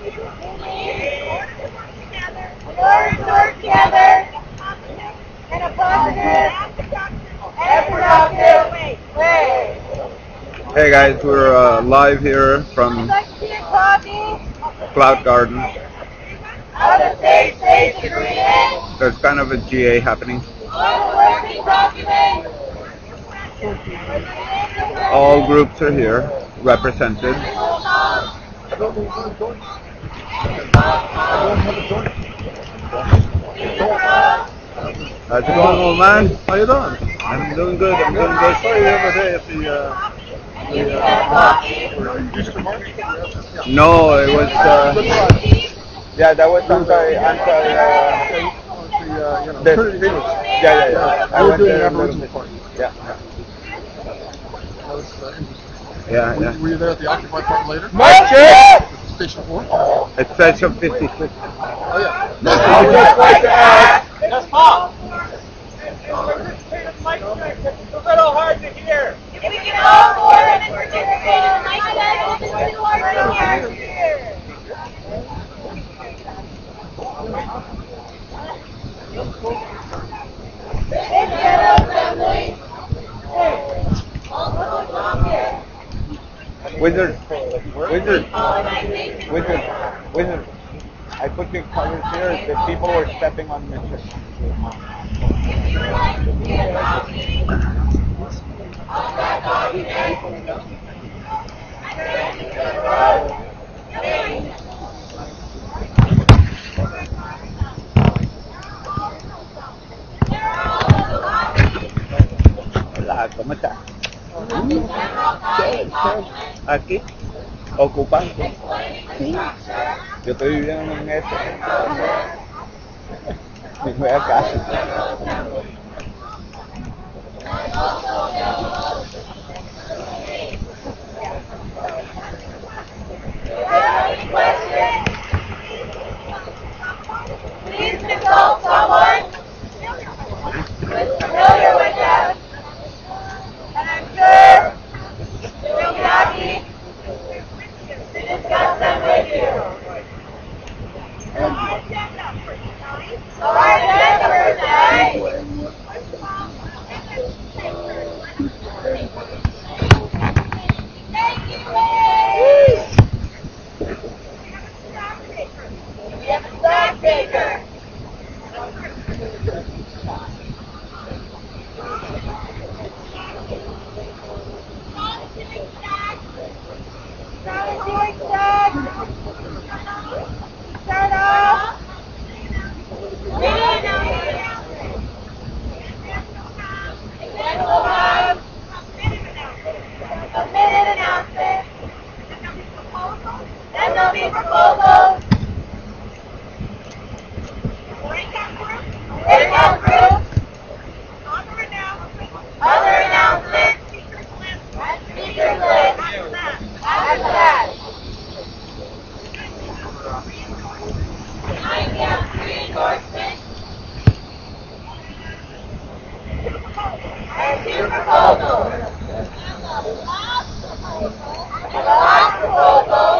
Learn to work together in a positive and productive way. Hey guys, we're live here from Cloud Garden. Of the state agreement. There's kind of a GA happening. Working document. All groups are here, represented. How's it going, old man? How you doing? I'm doing good. I'm doing good. Sorry the other day at the No, it was. Yeah, that was anti. Yeah. I went there. Yeah. Yeah. Were you there at the Occupy Park later? Station 4? It's Station 56. Oh yeah. I would just like to ask. That's Paul. It's a little hard to hear. If we can all go and participate in the mic check, it's too hard to hear. Wizard. I put the colors here. The people were stepping on the ship. Hola, ¿cómo está? Aquí, ocupante. Yo estoy viviendo en esto. Mi nueva casa. Please consult someone who's familiar with them. And I'm sure we'll be happy to discuss them with you. Our agenda for tonight. Thank you, Liz. We have a stock taker. Start off. Then we'll have a minute announcement. Then there'll be proposals. Breakout group. Other announcements. And speaker list. After that. Tonight we have 3 endorsements. And 2 proposals. And the last proposal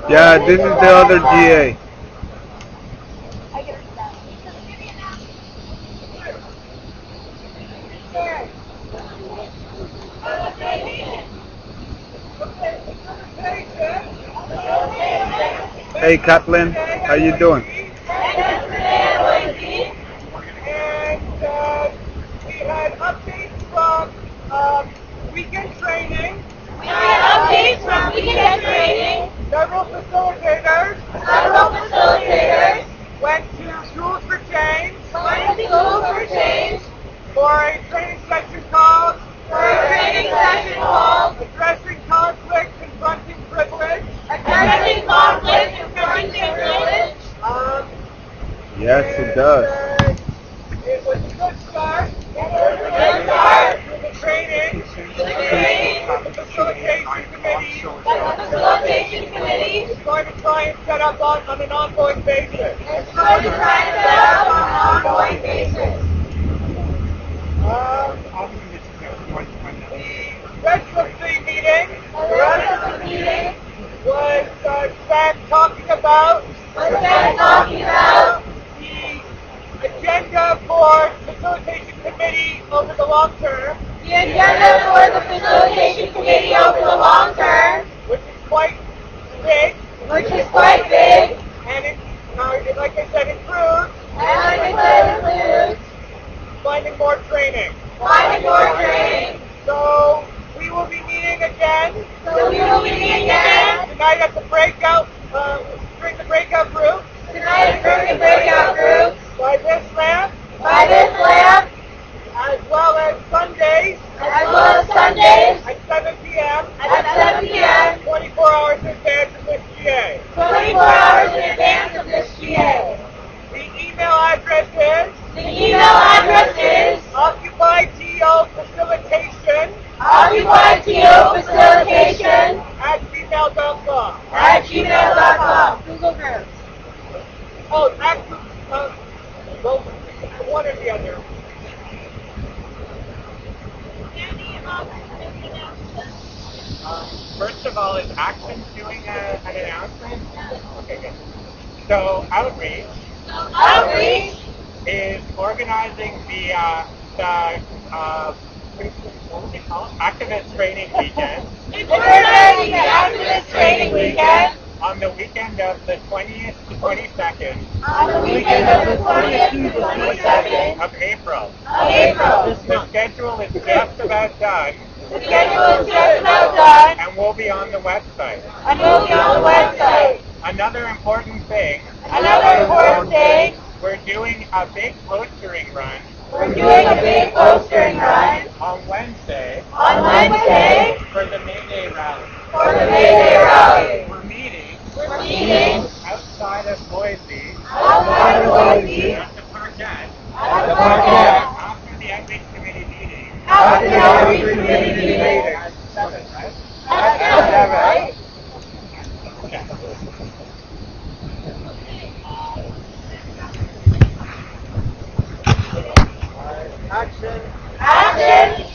Yeah, this is the other GA. Hey, Kathleen, how you doing? And we had updates from weekend training. We had updates from weekend training. Several facilitators Several facilitators went to Schools for Change went to School for Change for a training session called for a training session called Addressing Conflict, Confronting Privilege. Addressing Conflict and Confronting Privilege. Yes, it does. It was a good start. It was a good start. To the training. Training. The facilitation committee That the facilitation committee is going to try and set up on an ongoing basis. is going to try to set up on an ongoing basis. The rest of the meeting The rest of the meeting was spent talking about was then talking about the agenda for facilitation committee over the long term, the agenda for the facilitation committee over the long term, which is quite big, which is quite big, and it, like I said, includes and like I said, includes finding more training. finding more training. So we will be meeting again So we will be meeting again tonight at the breakout, during the breakout group tonight during the breakout group by this lamp, by this lamp, as well as Sundays as well as Sundays at 7 p.m. at 7 p.m. 24 hours in advance of this GA. 24 hours in advance of this GA. The email address is The email address is OccupyTO Facilitation OccupyTO at gmail.com. facilitation@gmail.com. Google Groups. Oh, actually, well, one or the other. First of all, is Action doing an announcement? Okay, good. So, Outreach Outreach is organizing the what do they call it? Activist Training Weekend organizing the activist training weekend on the weekend of the 20th to 22nd on the weekend of the 20th to the 22nd of April. of April. The schedule is just about done The schedule is just about done and will be on the website. and will be on the website. Another important thing, Another important thing, we're doing a big postering run we're doing a big postering run on Wednesday on Wednesday for the May Day rally. for the May Day rally. We're meeting We're meeting outside of Boise outside of Boise at the Parkette at the Parkette after the Outreach Committee meeting. after the outreach committee meeting At 7, right? at 7, right? Okay. Action. Action.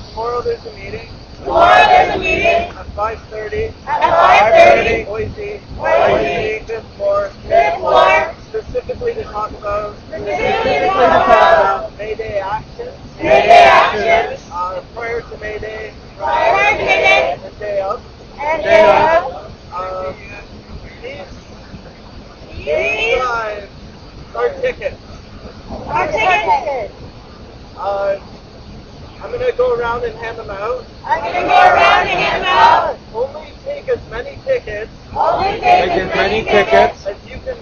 Tomorrow there's a meeting Tomorrow there's a meeting at 5:30. at 5:30. Boise. Boise. Fifth floor. Fifth floor. Specifically to talk about Specifically to talk about May Day actions. May Day actions Prior to May Day. prior to May Day And day of. and day of. These drives are tickets. Our tickets. I'm going to go around and hand them out. I'm going to go around and hand them out. Only take as many tickets Only take as many tickets as you can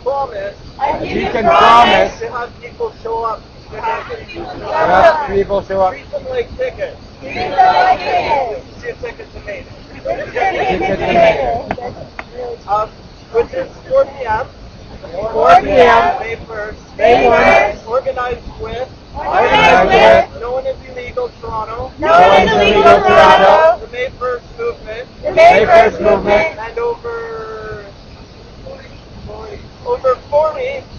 promise as you can promise to have people show up. have people show up. Treat them like tickets. Treat them like tickets. See if tickets are made. Which is 4 p.m. 4 p.m. May 1st. May 1st. Organized with Organized with No One is Illegal Toronto. No One is Illegal Toronto. The May 1st movement. The May 1st movement. And over 40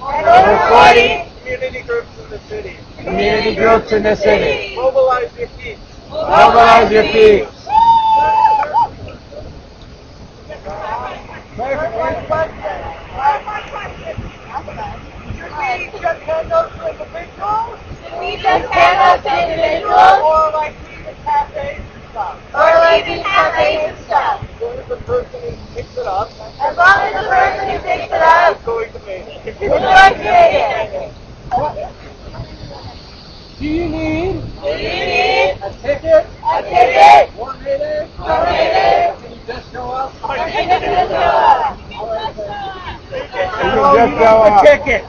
And over 40 community groups in the city. Community groups in the city. Mobilize your feet. Mobilize your feet. Merry stuff. Or leaving half-baked stuff. As long as the person who picks it up As long as the person who picks it up is going to make it. is going to make it. Do you need Do you need a ticket? a ticket? More Mayday? Or maybe Can you just show up? or you can just go up. You can just go up. ticket.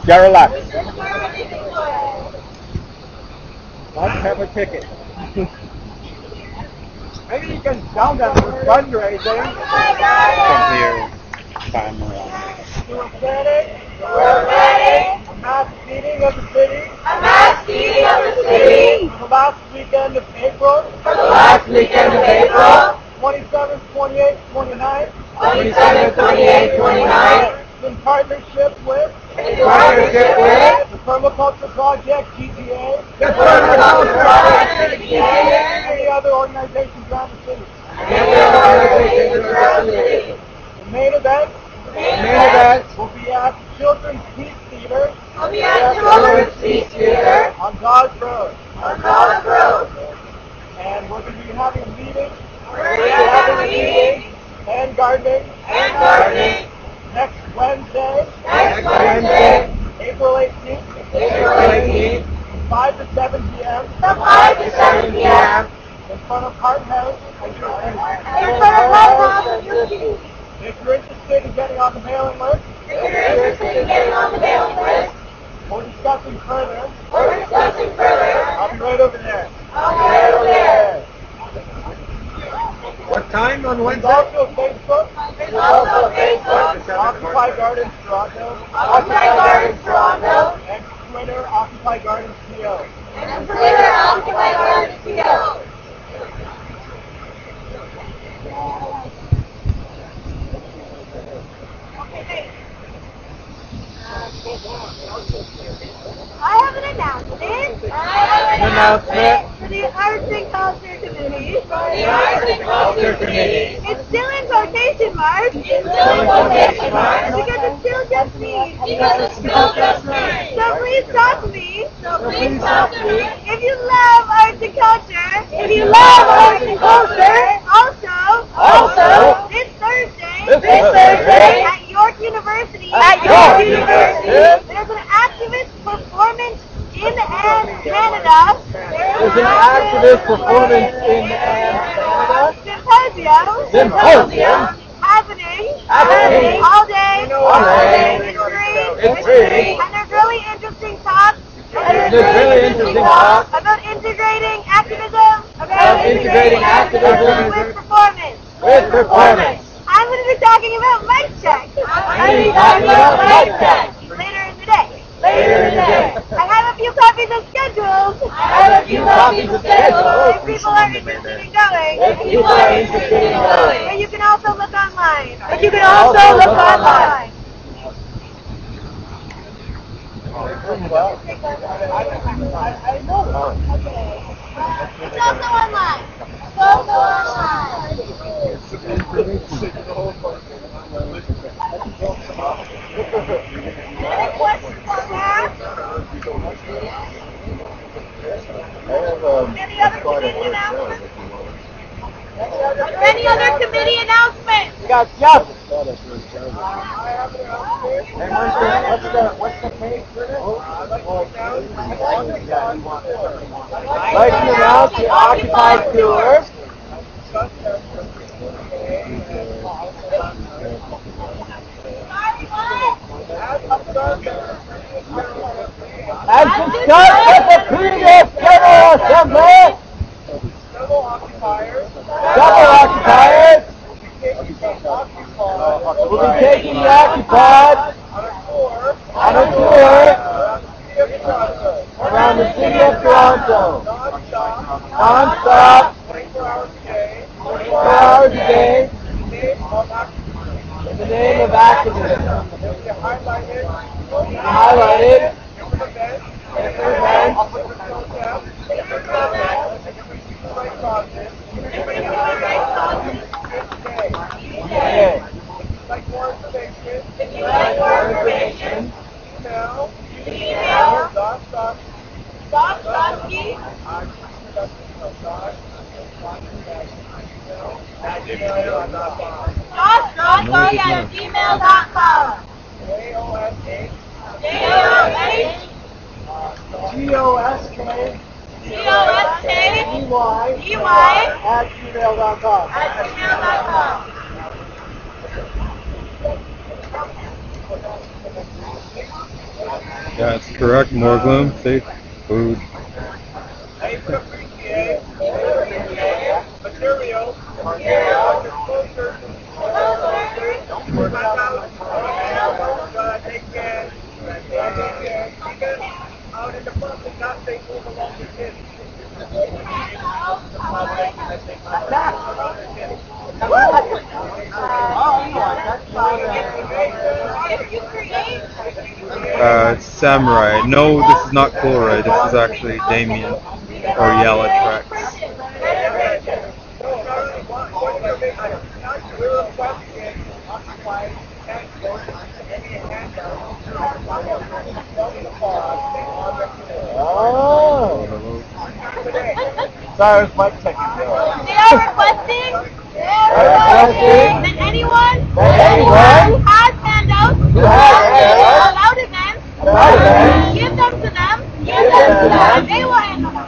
Yeah, relax. Let's have a ticket. Maybe you can tell them for fundraising. From here, time around. We're planning We're planning a mass meeting of the city a mass meeting of the city for the last weekend of April, for the last weekend of April, 27th, 28th, 29th, 27, 28, 29, in partnership with in partnership with the Permaculture Project, GTA, the Permaculture Project CPA, and any other organizations around the city. and the other organizations around the city. The main event Main event will be at the Children's Peace Theater will be at Children's Peace Theater on Dodge Road. on College Road. And we're going to be having a meeting We're going to be having a meeting and gardening and gardening next Wednesday, next Wednesday, April 18th, April 18th, from 5 to 7 p.m. from 5 to 7 p.m. in front of Hart House. in front of Lighthouse and Yuki. If you're interested in getting on the mailing list If you're interested in getting on the mailing list or discussing further, or discussing further, I'll be right over there. I'll be right over there. What time on There's Wednesday? also Facebook, There's also Facebook, Occupy Gardens Toronto, Occupy Gardens Toronto, and Twitter, Occupy Gardens TO. and Twitter, Occupy Gardens TO. I have an announcement. For the Arts and Culture Committee. It's still in quotation marks. Because it's still just me. So please talk to me. If you love arts and culture. Also, this Thursday. At York University. There's an activist performance in Canada. There's an activist performance in Canada. Symposium. Happening. All day. It's free. And there's really interesting talks. About integrating activism. With performance. I'm going to be talking about mic check. Later in the day. I have a few copies of schedules. If people are interested in going. And you can also look online. It's also online. Any questions on that? Any other committee announcements? Are there any other committee announcements? We got Jeff. What's the page for this? I'd like to announce the Occupy Tour. As discussed at the previous General Assembly, Several occupiers will be taking the occupied on a tour around the city of Toronto, non-stop, non-stop, 24 hours a day, 4 hours a day, in the name of activism. in the name of activism. They'll be Highlighted different events, different events, If you'd like more information, email Stop, Josh.goya@gmail.com. Joshua@gmail.com. Yeah, it's correct. More gloom, safe food. Material. Out in the public, not say move along the kids. Samurai. No, this is not Colroy. This is actually Damien or Yalatrax. Oh. Sorry, it's mic checking. They are requesting that anyone who has handouts about events, give them to them, and they will handle them.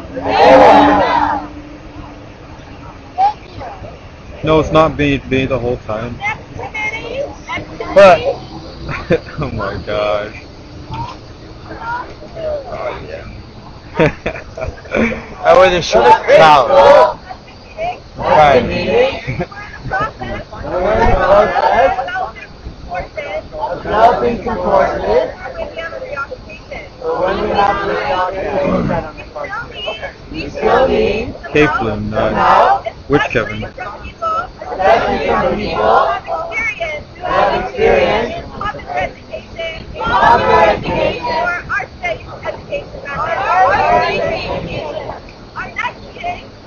No, it's not me the whole time. Next committee, But oh my gosh. Oh yeah. I wear the shortest crowd. Right. Developing courses. When we have we still need Keflin, which Kevin? especially from people who have experience in public education, or our state education.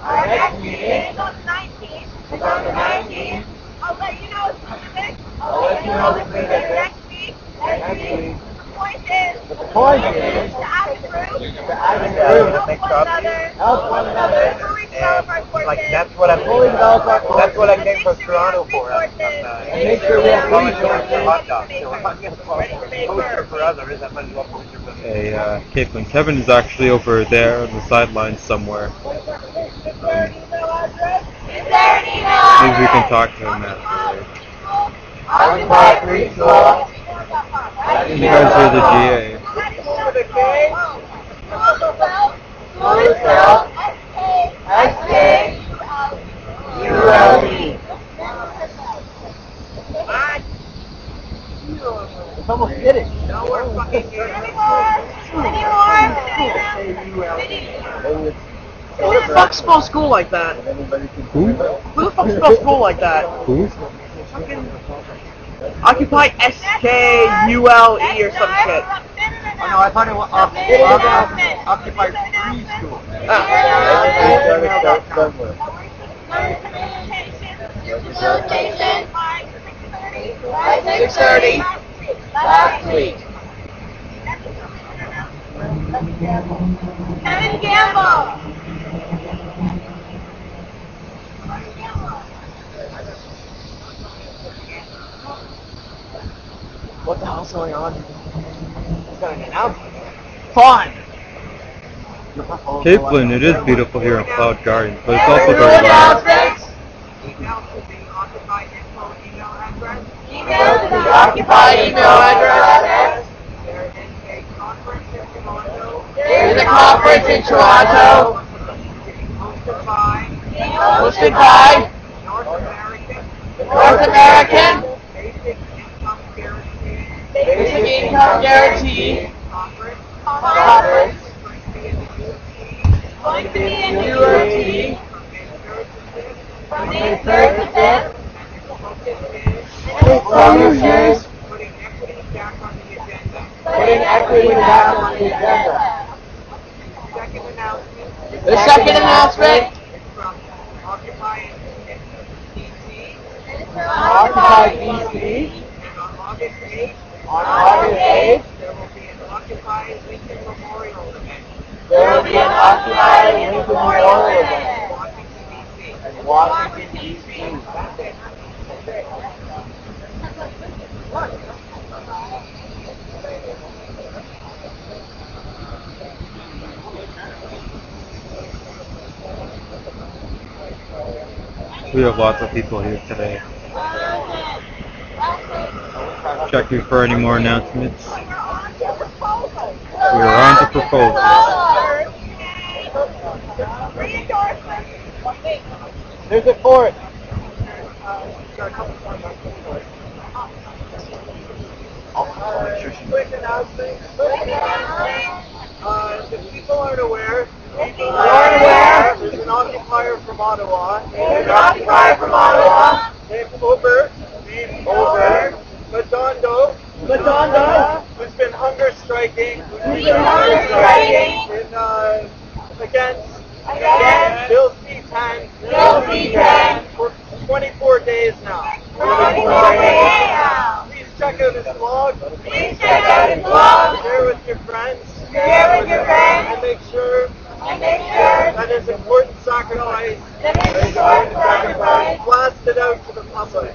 Our next meeting is on the 19th. I'll let you know specifics. Next week. The point is to act through, help one another, fully develop our courses, Like that's what I'm fully develop our courses, That's what I came from Toronto for. and make sure we have resources. Hot dogs. So I'm not going to poster for others. I'm going to poster for Hey, Keflin. Kevin is actually over there on the sidelines somewhere. Is there an email? Maybe we can talk to him after. Occupy free school. You guys are the GA. School is spelled S-K-U-L-E. It's almost fitting. Who the fuck spells school like that? Who? Who the fuck spells school like that? Who? Occupy S-K-U-L-E or some shit. Oh no, I thought it was Occupy free school. Facilitation. 6:30. Last week. Kevin Gamble. What the hell's going on? It's got an announcement. Fun! Keflin, it is beautiful here in Cloud Garden, but it's also very loud. Announcements. Email to the Occupy info email address. Email to the Occupy email address. There is a conference in Toronto. Hosted by North American Basic Income Guarantee Conference. Going to be in URT from May May 3rd 3rd to to 5th. 5th. Solutions Putting equity back on the agenda. putting equity back on the agenda. Second announcement The second announcement is from Occupy DC. Occupy DC And on August 8th, on August 8th. there will be an Occupy Lincoln Memorial event. There will be an Occupy Lincoln Washington, D.C. We have lots of people here today. Checking for any more announcements. We are on to proposals. There's a fourth. Quick announcement. If people aren't aware, there's an occupier from Ottawa. Named Ober. Madondo. Who's been hunger striking. Against Bill C-10 for 24 days now. Please check out his blog. Share with your friends. And make sure that his important sacrifice blasted out to the public.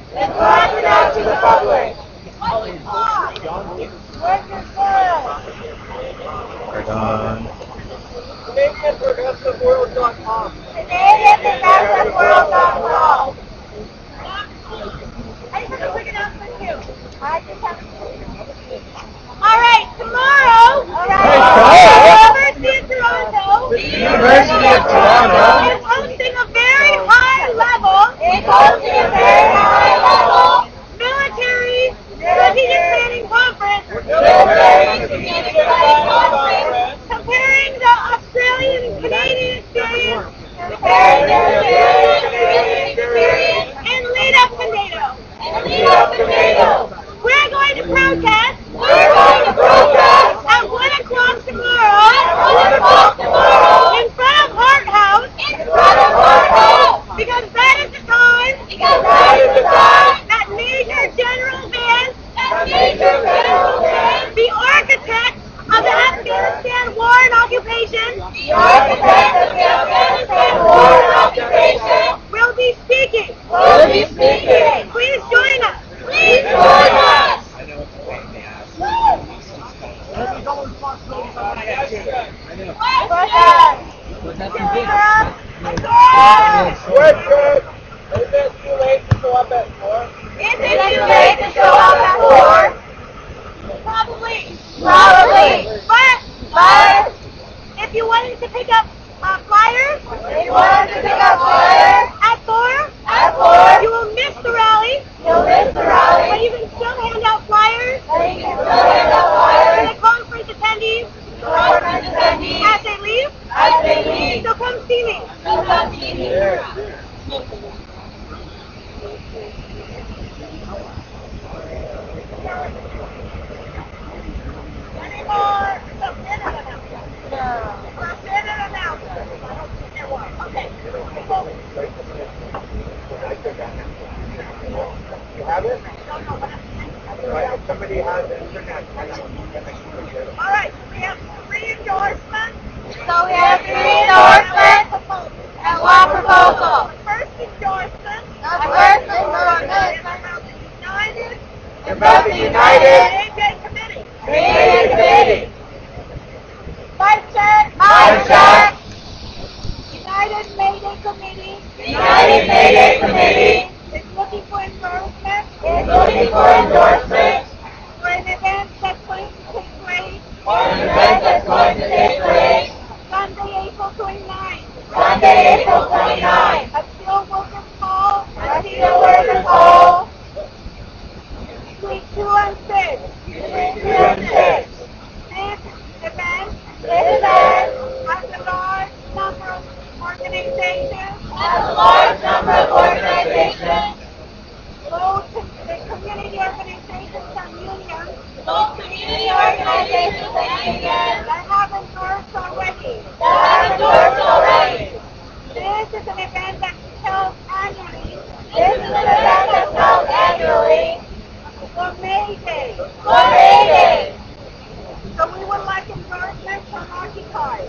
Right on. CanadianProgressiveWorld.com. Alright, tomorrow, the University of Toronto is hosting a very high level military strategic planning conference comparing the Australian and Canadian experience in lead up to NATO. We're going to protest at 1 o'clock tomorrow in front of Hart House because that is the time that Major General Vance, the architect of the Afghanistan war and occupation, will be speaking. Please join us. Probably. But if you wanted to pick up flyers at 4, you will miss the rally. But you can still hand out flyers to the conference attendees as they leave. So come see me. Any more submitted announcements? Submitted announcements. Okay. You have it? Somebody has internet. All right. We have 3 endorsements. And one proposal. The first endorsement is About the United Mayday Committee. Vice Chair. United Mayday Committee is looking for endorsement for an event that's going to take place Sunday, April 29th. At Steel Workers Hall. Suite 2 and 6. This event has a large number of organizations. Both the community organizations and unions that have endorsed already. This is an event that's held annually for May Day. So we would like endorsement from Occupy.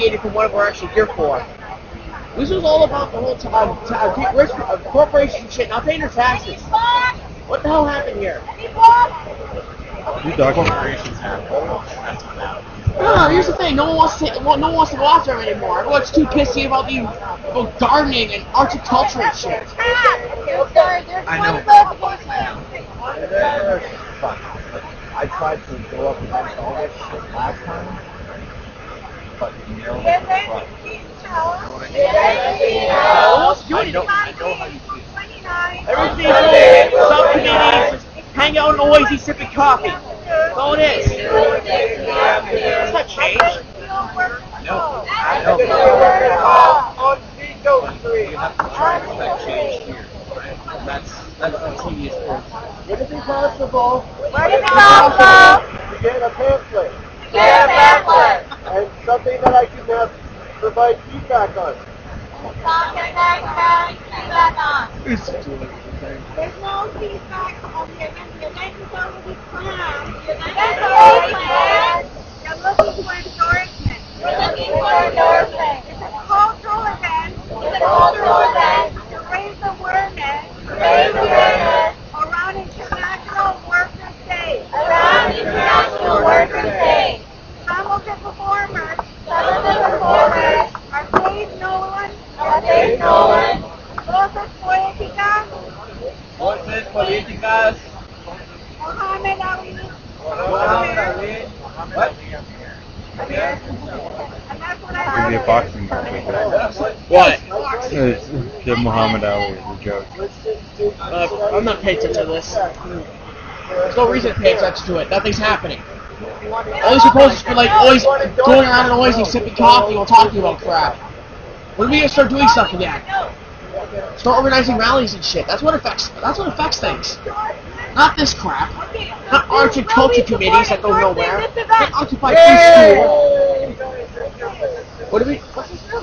deviated from what we're actually here for. This was all about the whole time, corporation shit, not paying their taxes. What the hell happened here? You talking? No, here's the thing. No one wants to go after them anymore. Everyone's too pissy about the gardening and horticulture and shit. I know. I tried to go up against all that shit last time, but you know, I know how you feel. Everything subcommittees, hang out in Oasis, sipping coffee. That's all it is. That's not change. no. On Vigo Street. You have to try to affect change here, right? That's the tedious part. Would it be possible Would it be possible to get a pamphlet to get a pamphlet? and something that I can provide feedback on? Something that can feedback on. It's too late. There's no feedback on the agenda. The agenda's already planned. You're looking for endorsement. We're looking for endorsement. It's a cultural event. It's a cultural event to raise awareness. Around International Workers' Day. Around International Workers' Day. Some of the performers are Dave Nolan. Voces Políticas. Mohammed Ali. What? And that's what I It'll be a have. boxing match. What? It's the Muhammad Ali is a joke. I'm not paying attention to this. There's no reason to pay attention to it. Nothing's happening. All these proposals for like always going around and always sipping coffee while talking about crap. When are we gonna start doing stuff again? Start organizing rallies and shit. That's what affects things. Not this crap. Not arts and culture committees that go nowhere. Not Occupy Free School. What's this now?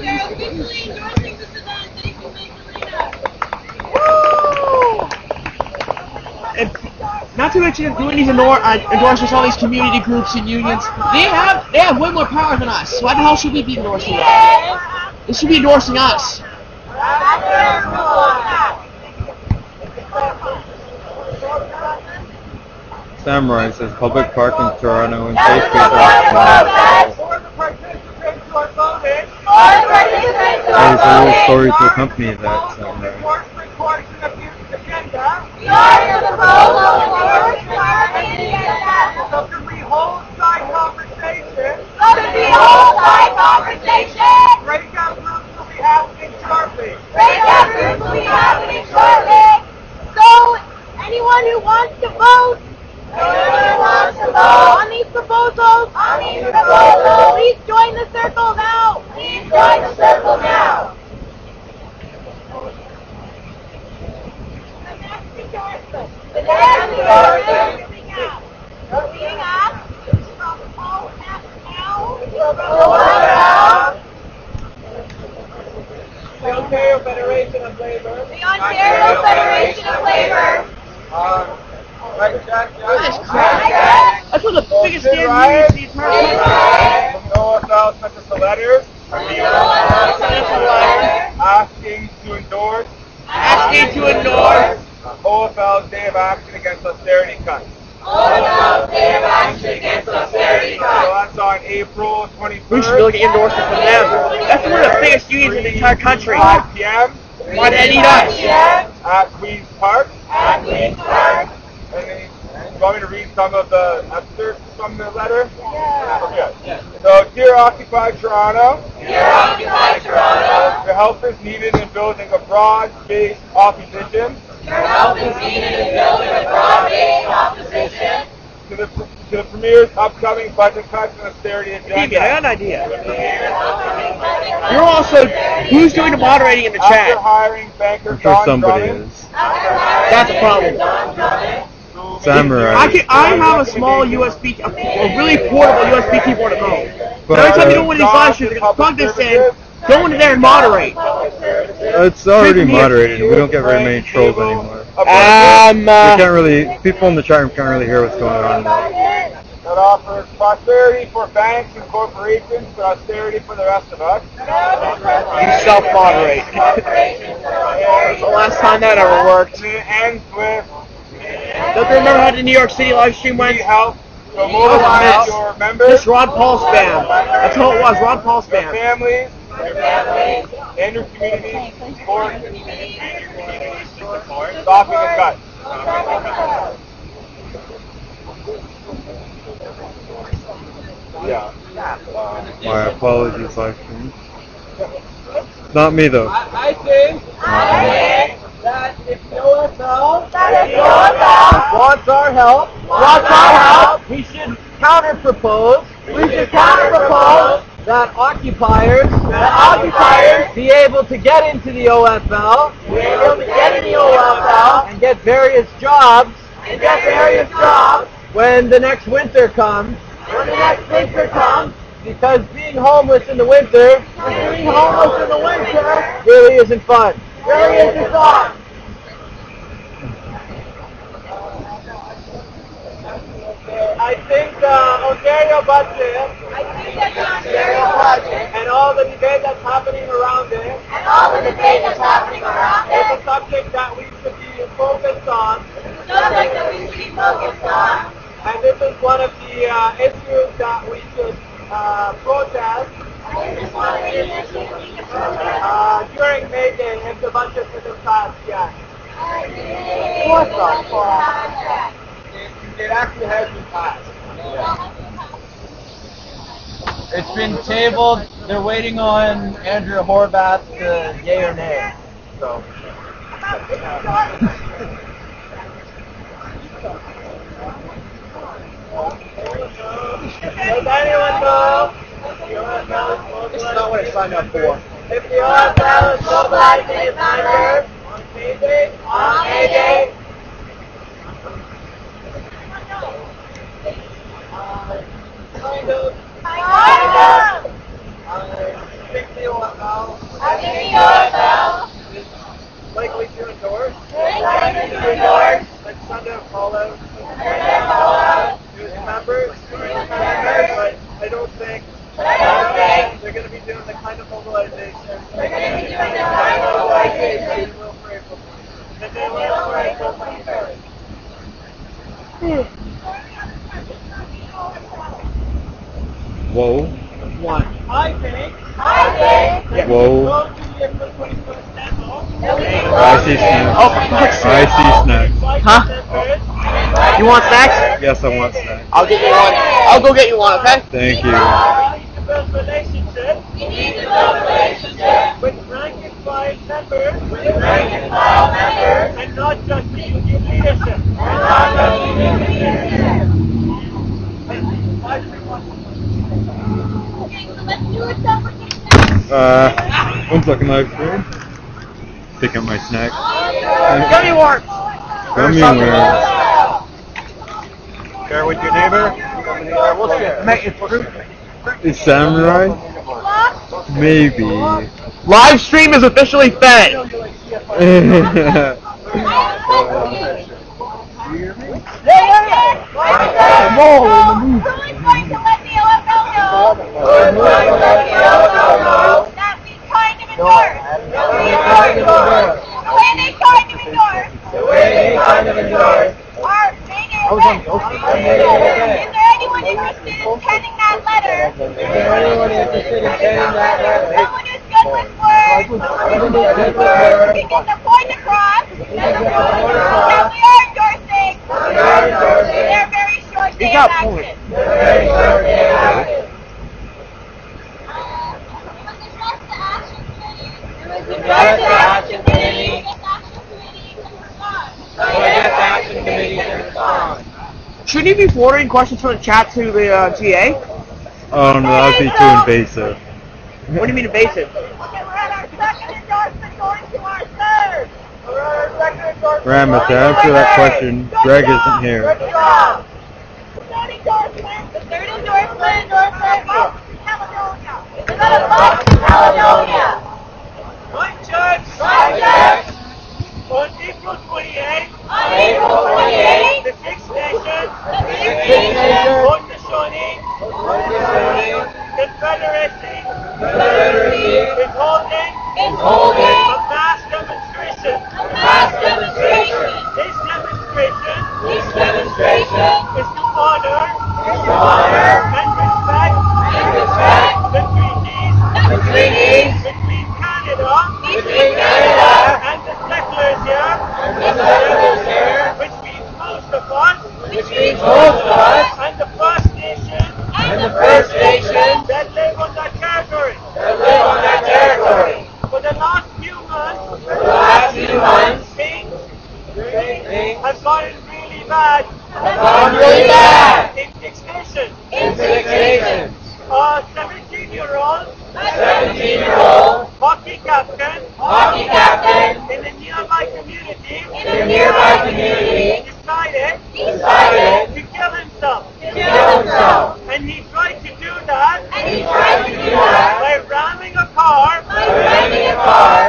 We are officially endorsing this event. Thank you, And not to mention doing these endorsements for all these community groups and unions. They have way more power than us. Why the hell should we be endorsing them? They should be endorsing us. Samurai says public park in Toronto and safe space. Or the participants who are voting. There's a little story to accompany that Samurai. Endorsement portion of the agenda. So can we hold side conversation? Breakout groups will be happening shortly. So, anyone who wants to vote on these proposals, please join the circle now. The next endorsement being asked from OFL. The Ontario Federation of Labour. The Ontario Federation of Labor. Right, Jack? This crap. That's one of the biggest damn unions in the entire country. From OFL sent us a letter asking to endorse OFL's Day of Action against Austerity Cuts. So that's on April 21st. We should really get endorsement from them. That's one of the biggest unions in the entire country. 5 p.m. Why they need us? at Queen's Park. And then you want me to read some of the excerpts from the letter? Okay. So, dear Occupy Toronto, your help is needed in building a broad-based opposition to the Premier's upcoming budget cuts and austerity agenda. Stevie, I got an idea. You're also, who's doing the moderating in the After chat? hiring banker I'm sure Don somebody Drummond, is. That's a problem. Samurai. I have a small USB, a really portable USB keyboard at home. But, Every time you do one of these live streams, you're going to plug this in, go into there and moderate. It's already moderated. We don't get very many trolls anymore. We can't really. People in the chat room can't really hear what's going on. that offers prosperity for banks and corporations, but austerity for the rest of us. You self-moderate. The last time that ever worked. And it ends with Don't you remember how the New York City live stream went? help to mobilize your members, Just Ron Paul spam. That's all it was, Ron Paul your spam. families, and your community support, stopping the cuts. Yeah. My apologies, live stream. Not me though. I think that if the OFL wants our help, we should counter-propose that occupiers be able to get into the OFL and get various jobs when the next winter comes. Because being homeless in the winter really isn't fun. I think the Ontario budget and all the debate that's happening around it is a subject that we should be focused on. And this is one of the issues that we should protest during May Day if the budget isn't passed yet. It actually has been passed. It's been tabled. They're waiting on Andrew Horvath to yay or nay. So. Does anyone know? This is not what I signed up for. If the OFL is mobilizing its members on May Day, kind of. I think the OFL is likely to endorse. Like Sunday Apollo. To his members, but I don't think they're going to be doing the kind of mobilization that they will for April 23rd. Whoa. One. I think Whoa. go to the April 21st demo. I see snacks. Oh, for fuck's I sake. see snacks. Huh? You want snacks? Yes, I want snacks. I'll get you one. I'll go get you one, okay? Thank you. You need to build relationships with rank and file members and not just the union leadership. One second, live stream. Pick up my snack. Gummy worms! Gummy worms. Share with your neighbor. We'll share. Mate, it's fruit. Is samurai? Maybe. Live stream is officially fed! That we kind of endorse. The way they kind of endorse. Our May Day event. Is there anyone interested in penning that letter? Someone who's good with words. To get the point across. That we are endorsing. Their very short day of action. Shouldn't you be forwarding questions from the chat to the TA? Oh no, that would be too invasive. What do you mean invasive? Okay, we're at our second endorsement going to our third. Rama, to answer that question, Greg isn't here. Third endorsement. The third endorsement. Caledonia. We're gonna vote Caledonia. One judge. On April 28th. On April 28th. The Six Nations. The Six Nations. Vote to is holding a mass demonstration. This demonstration is to honor and respect the treaties between Canada and the settlers here, which means most of us, and the First Nation that live on that territory. For the last few months, things have gotten really bad. In Six Nations. A 17-year-old hockey captain in a nearby community decided to kill himself. And he tried to do that by ramming a car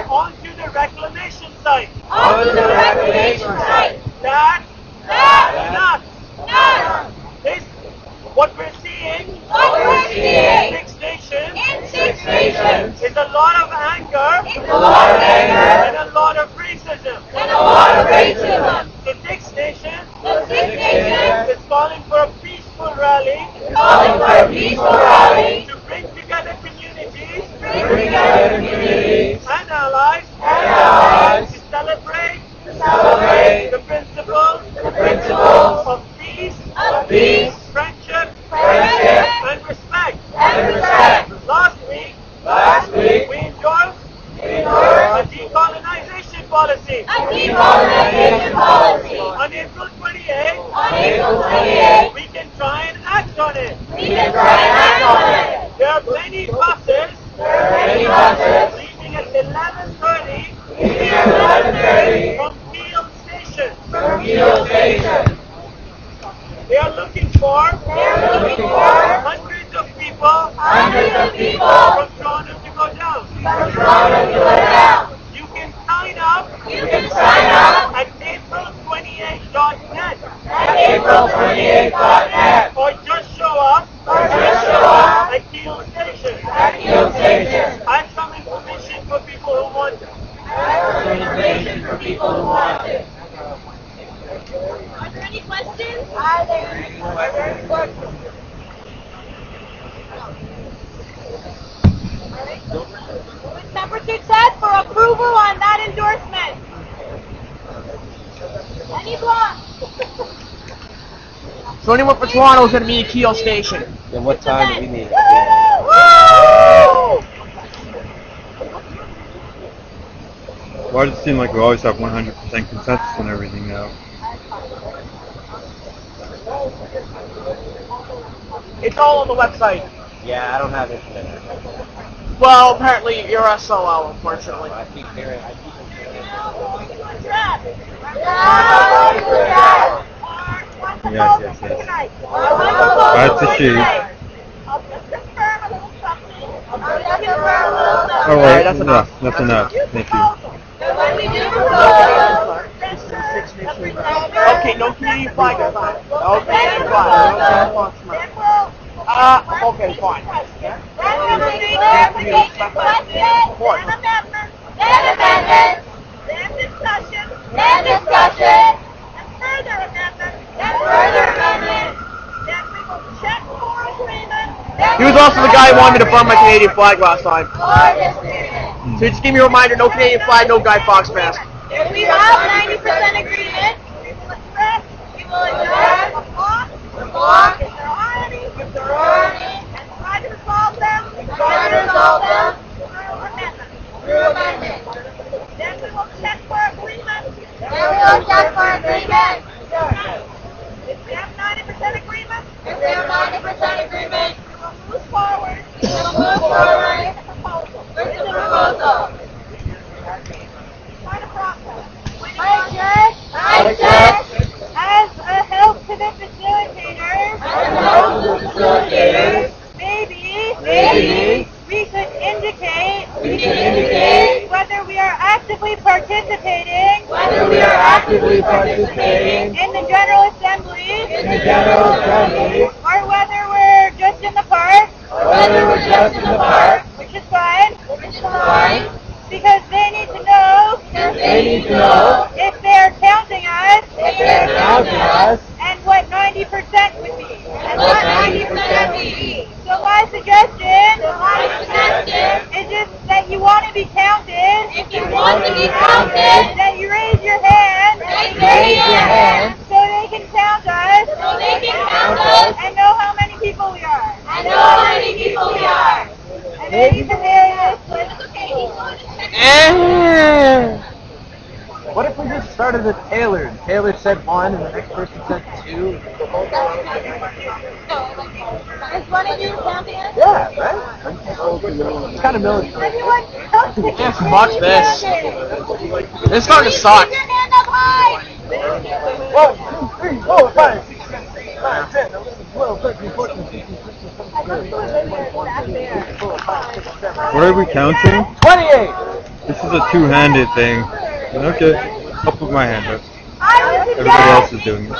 onto the reclamation site. That's nuts. What we're seeing in Six Nations is a lot of anger and a lot of racism. The Six Nations is calling for a peaceful rally to bring together communities and allies to celebrate the principles of peace, friendship, and respect. Last week, we endorsed a decolonization policy. On April 28th, we can try and act on it. There are many buses leaving at 11:30 from Peel Station. They are looking for hundreds of people from Toronto to go down. You can sign up at april28.net or just show up at Peel Station. Add some information for people who want it. Are there any questions? Which temperature set for approval on that endorsement? Any block? So anyone for Toronto is going to meet at Keel Station. Then what time do we meet? Woo! Why does it seem like we always have 100% consensus on everything now? It's all on the website. Yeah, I don't have internet. Well, apparently you're SOL, unfortunately. I keep hearing. Yes. That's the sheet. Oh, wait, that's enough. That's enough. Thank you. Okay, no community flag is fine. Okay, fine. Okay, fine. Then discussion, and further amendments, then we will check for agreement. He was also the guy who wanted me to burn my Canadian flag last time. Or disagreement. So just give me a reminder, no Canadian flag, no Guy Fawkes mask. If we have 90% agreement, we will address the flaws, if there are any, and try to resolve them through amendment. Then we will check for agreement. If we have 90% agreement, we will move forward with the proposal. Quite a process. I check. As a help to the facilitators, maybe we could indicate whether we are actively participating in the General Assembly, or whether we're just in the park, which is They need to know if they're counting us. And what 90% would be. So my suggestion is just that you want to be counted. That you raise your hand. So they can count us. And know how many people we are. And then you can marry this with. What if we just started with Taylor? And Taylor said 1 and the next person said 2? Is one of you counting us? Yeah, right? It's kind of military. Everyone counting. Yeah, watch this. This starting to suck. Keep your hand up high. 1, 2, 3, 4, 5, 6, 7, 8, 9, 10, 11, 12, 13, 14, 15, 16, 17, 18, 19, 20, 21, What are we counting? 28! This is a two-handed thing. Okay, I'll put my hand up. Everybody else is doing it.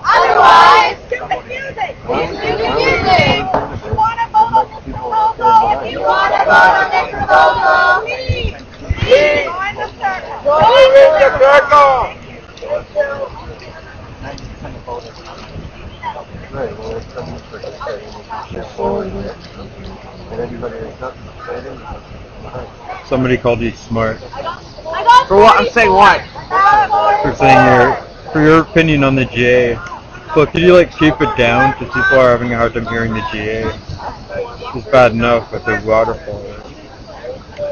Otherwise, too confusing. You want to vote on this proposal? If you want to vote on this proposal, please join the circle. Right, well, it's something for and everybody is not excited. Somebody called you smart For what? I'm saying what? for saying for your opinion on the GA. Look, could you like keep it down because people are having a hard time hearing the GA? It's bad enough with the waterfall.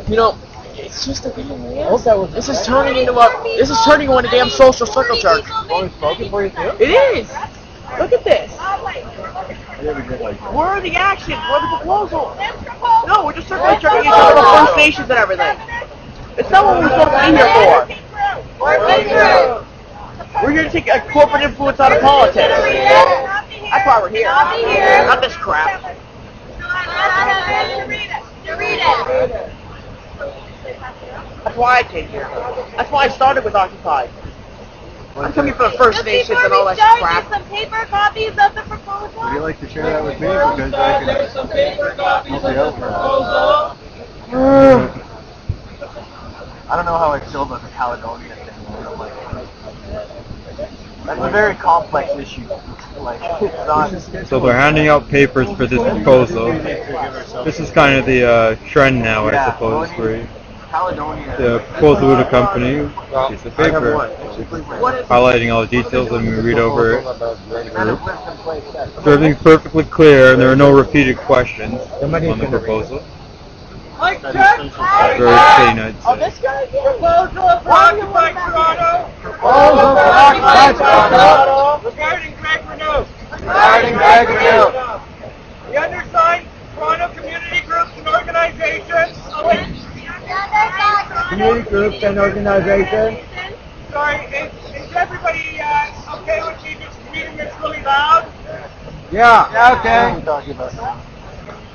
You know, it's just a video, man. This is turning into a damn social circle jerk. It is. Look at this. Where are the actions? Where are the proposals? No, we're just circling checking each other with First Nations and everything. It's not what we're supposed to be here for. We're here to take a corporate influence out of politics. That's why we're here. Not this crap. That's why I came here. That's why I started with Occupy. I'm coming for the First Nations and all that crap. Some paper copies of the proposal. Would you like to share that with me? Because I can help you out for that. I don't know how I feel about the Caledonia thing. That's a very complex issue. Like, it's not. So they're handing out papers for this proposal. This is kind of the trend now, I suppose, where the proposal would accompany a piece of paper, highlighting all the details, and we read over it. So everything's perfectly clear, and there are no repeated questions on the proposal. Very clean, I'd say. Proposal for Occupy Toronto. Regarding Greg Renault. The undersigned Toronto community groups and organizations. Sorry, is everybody okay with me just reading this really loud? Yeah, okay.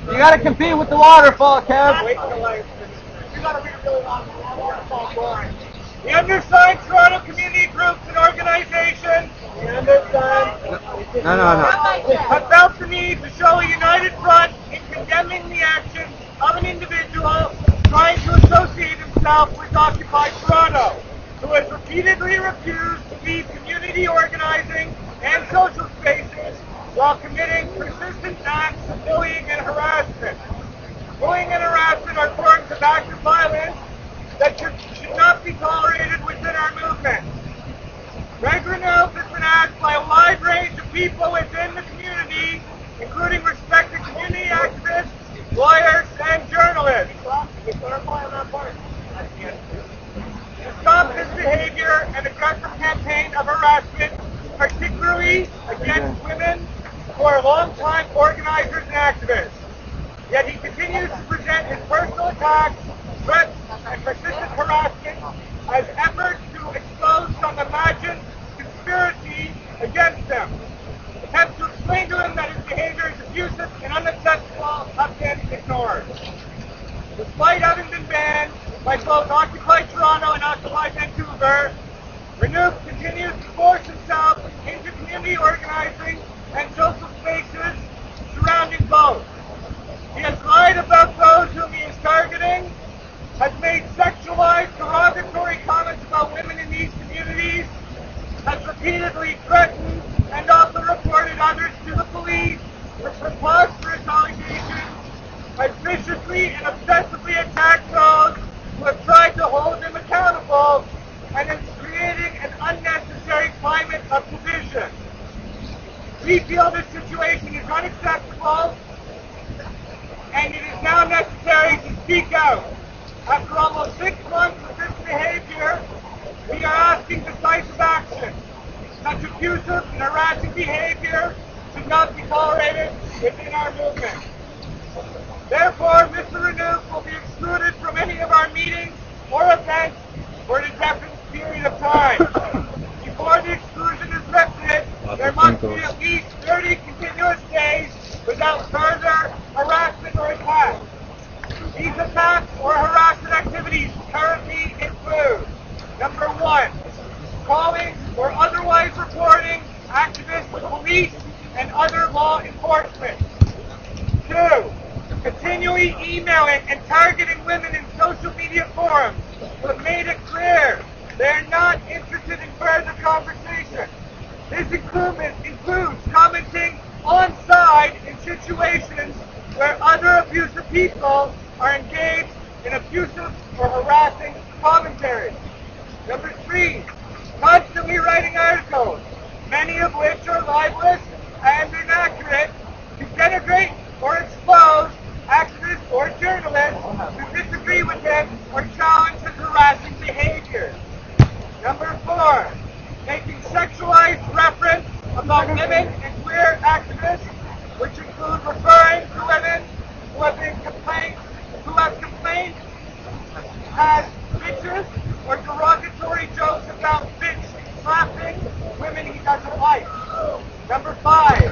You gotta compete with the waterfall, Kev. Wait till you gotta read it really loud. The undersigned Toronto community groups and organizations. No. Have felt the need to show a united front in condemning the actions of an individual trying to associate himself with Occupy Toronto, who has repeatedly refused to leave community organizing and social spaces while committing persistent acts of bullying and harassment. Bullying and harassment are forms of active violence that should not be tolerated within our movement. Greg Renault has been asked by a wide range of people within the community, including respected community activists, lawyers, and journalists, to stop this behavior and aggressive campaign of harassment, particularly against women who are longtime organizers and activists. Yet he continues to present his personal attacks, threats, and persistent harassment as efforts to expose some imagined conspiracy against him. Attempts to explain to him that his behavior is abusive and unacceptable have been ignored. Despite having been banned by both Occupy Toronto and Occupy Vancouver, Renew continues to force himself into community organizing and social spaces surrounding both. He has lied about those who viciously and obsessively attack those who have tried to hold him accountable, and is creating an unnecessary climate of division. We feel this situation is unacceptable, and it is now necessary to speak out. After almost 6 months of this behavior, we are asking decisive action. Such abusive and harassing behavior should not be tolerated within our movement. Therefore, Mr. Renouf will be excluded from any of our meetings or events for an indefinite period of time. Before the exclusion is lifted, there must be at least 30 continuous days without further harassment or attack. These attacks or harassment activities currently include: number 1, calling or otherwise reporting activists to police and other law enforcement. 2, continually emailing and targeting women in social media forums who have made it clear they are not interested in further conversation. This includes commenting on side in situations where other abusive people are engaged in abusive or harassing commentary. Number 3, constantly writing articles, many of which are libelous and inaccurate, to denigrate or expose activists or journalists who disagree with him or challenge his harassing behavior. Number 4, making sexualized reference about women and queer activists, which include referring to women who have complained as bitches, or derogatory jokes about bitch slapping women he doesn't like. Number 5,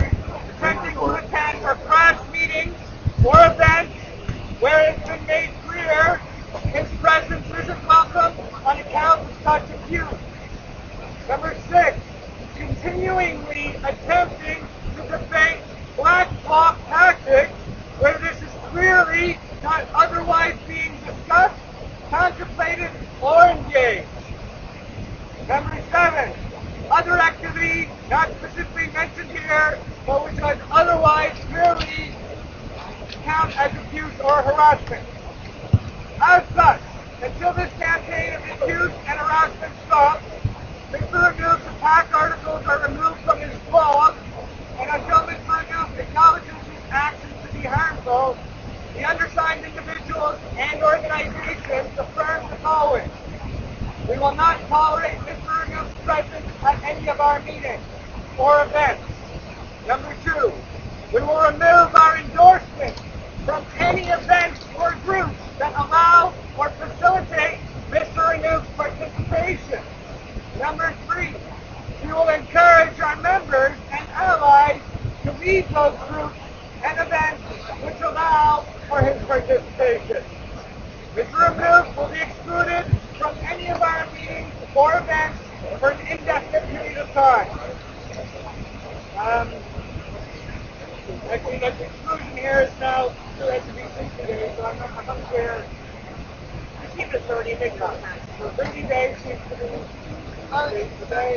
attempting to attend or crash meetings or events where it's been made clear his presence isn't welcome on account of such abuse. Number 6, continually attempting to debate black bloc tactics where this is clearly not otherwise being discussed, contemplated, or engaged. Number 7, other activity not specifically mentioned here, but which would otherwise clearly count as abuse or harassment. As such, until this campaign of abuse and harassment stops, Mr. Renouf's attack articles are removed from his blog, and until Mr. Renouf acknowledges his actions to be harmful, the undersigned individuals and organizations affirm the following: we will not tolerate Mr. Renouf's presence at any of our meetings or events. Number 2, we will remove our endorsement from any events or groups that allow or facilitate Mr. Renouf's participation. Number 3, we will encourage our members and allies to leave those groups and events which allow for his participation. Mr. Renouf will be excluded from any of our meetings or events for an indefinite period of time. Actually, the exclusion here is now still has to be 60 days, so I'm not clear. Just keep it 30, make it up. So 30 days seems to be today.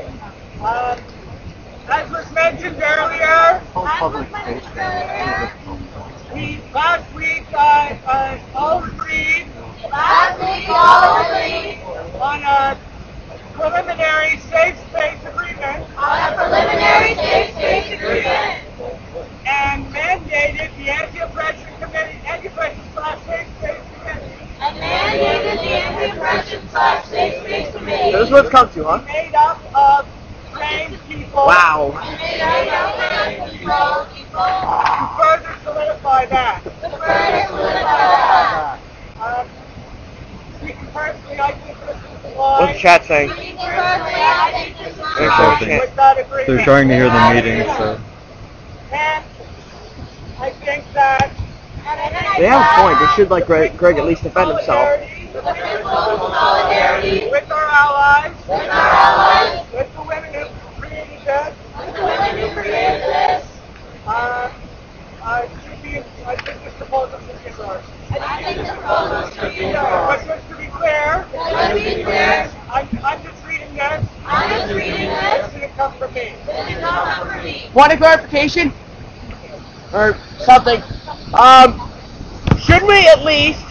As was mentioned earlier, last week all agreed on a preliminary safe space agreement. And mandated the anti-oppression committee, anti-oppression/safe space committee. This is what it's come to, huh? Made up of trained people. Wow. To further solidify that. Speaking personally, I think this is why. What's the chat saying? With that agreement. They're starting to hear the meeting, so. And I think that They have a point. They should let Greg at least defend himself. Solidarity with our allies, with the women who created this, I think this proposal should be endorsed. But just to be clear, I'm just reading this. It didn't come from me. Point of clarification? Or something. Shouldn't we at least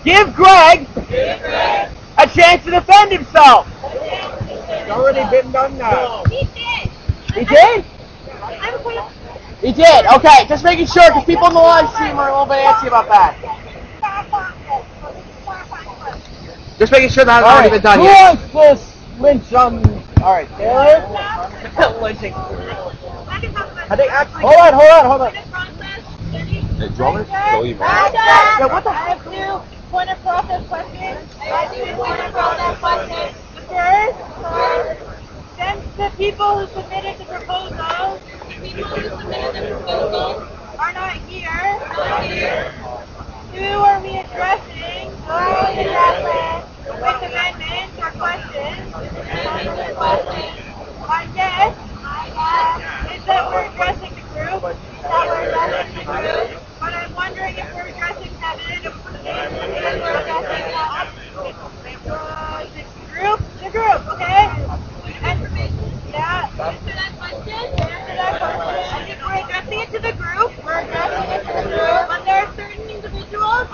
give Greg a chance to defend himself? It's already been done now. He did. He did? I'm going to... He did. Okay, just making sure because people in the live stream are a little bit antsy about that. Just making sure that hasn't already been done yet. Who wants this lynch on... Alright, Taylor? Lynching. I think actually... Hold on. Hey, drummer? Yeah, what the heck? I have two point of process questions. First, since the people who submitted the proposals are not here, who are we addressing with amendments or questions? My guess is that we're addressing the group. But I'm wondering if we're addressing Kevin, if we're addressing the group, okay? And yeah, answer that question. I think we're addressing it to the group. But there are certain individuals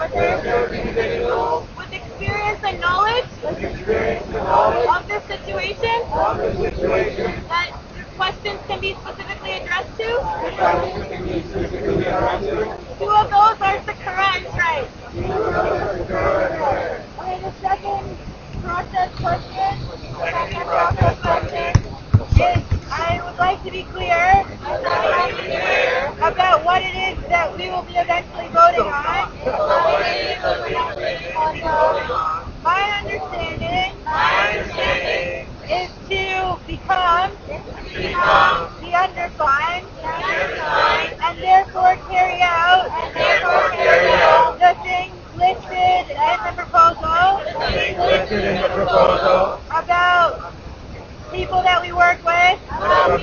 with experience and knowledge of this situation that questions can be specifically addressed to. Two of those are the correct, right? Okay, the second process question is I would like to be clear about what it is that we will be eventually voting on. My understanding is to become the undersigned and therefore carry out the things listed in the proposal about people that we work with and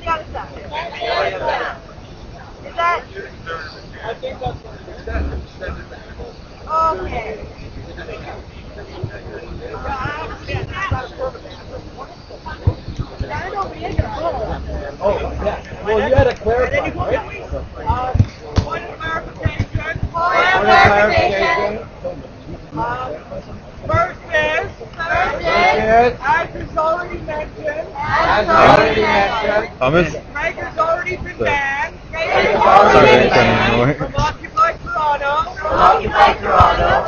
the other stuff. Is that? I think that's what you said. Okay. Oh, yeah. Well, you had to clarify, right? Point of clarification. First is, as is already mentioned, Thomas? Greg has already been banned from Occupy Toronto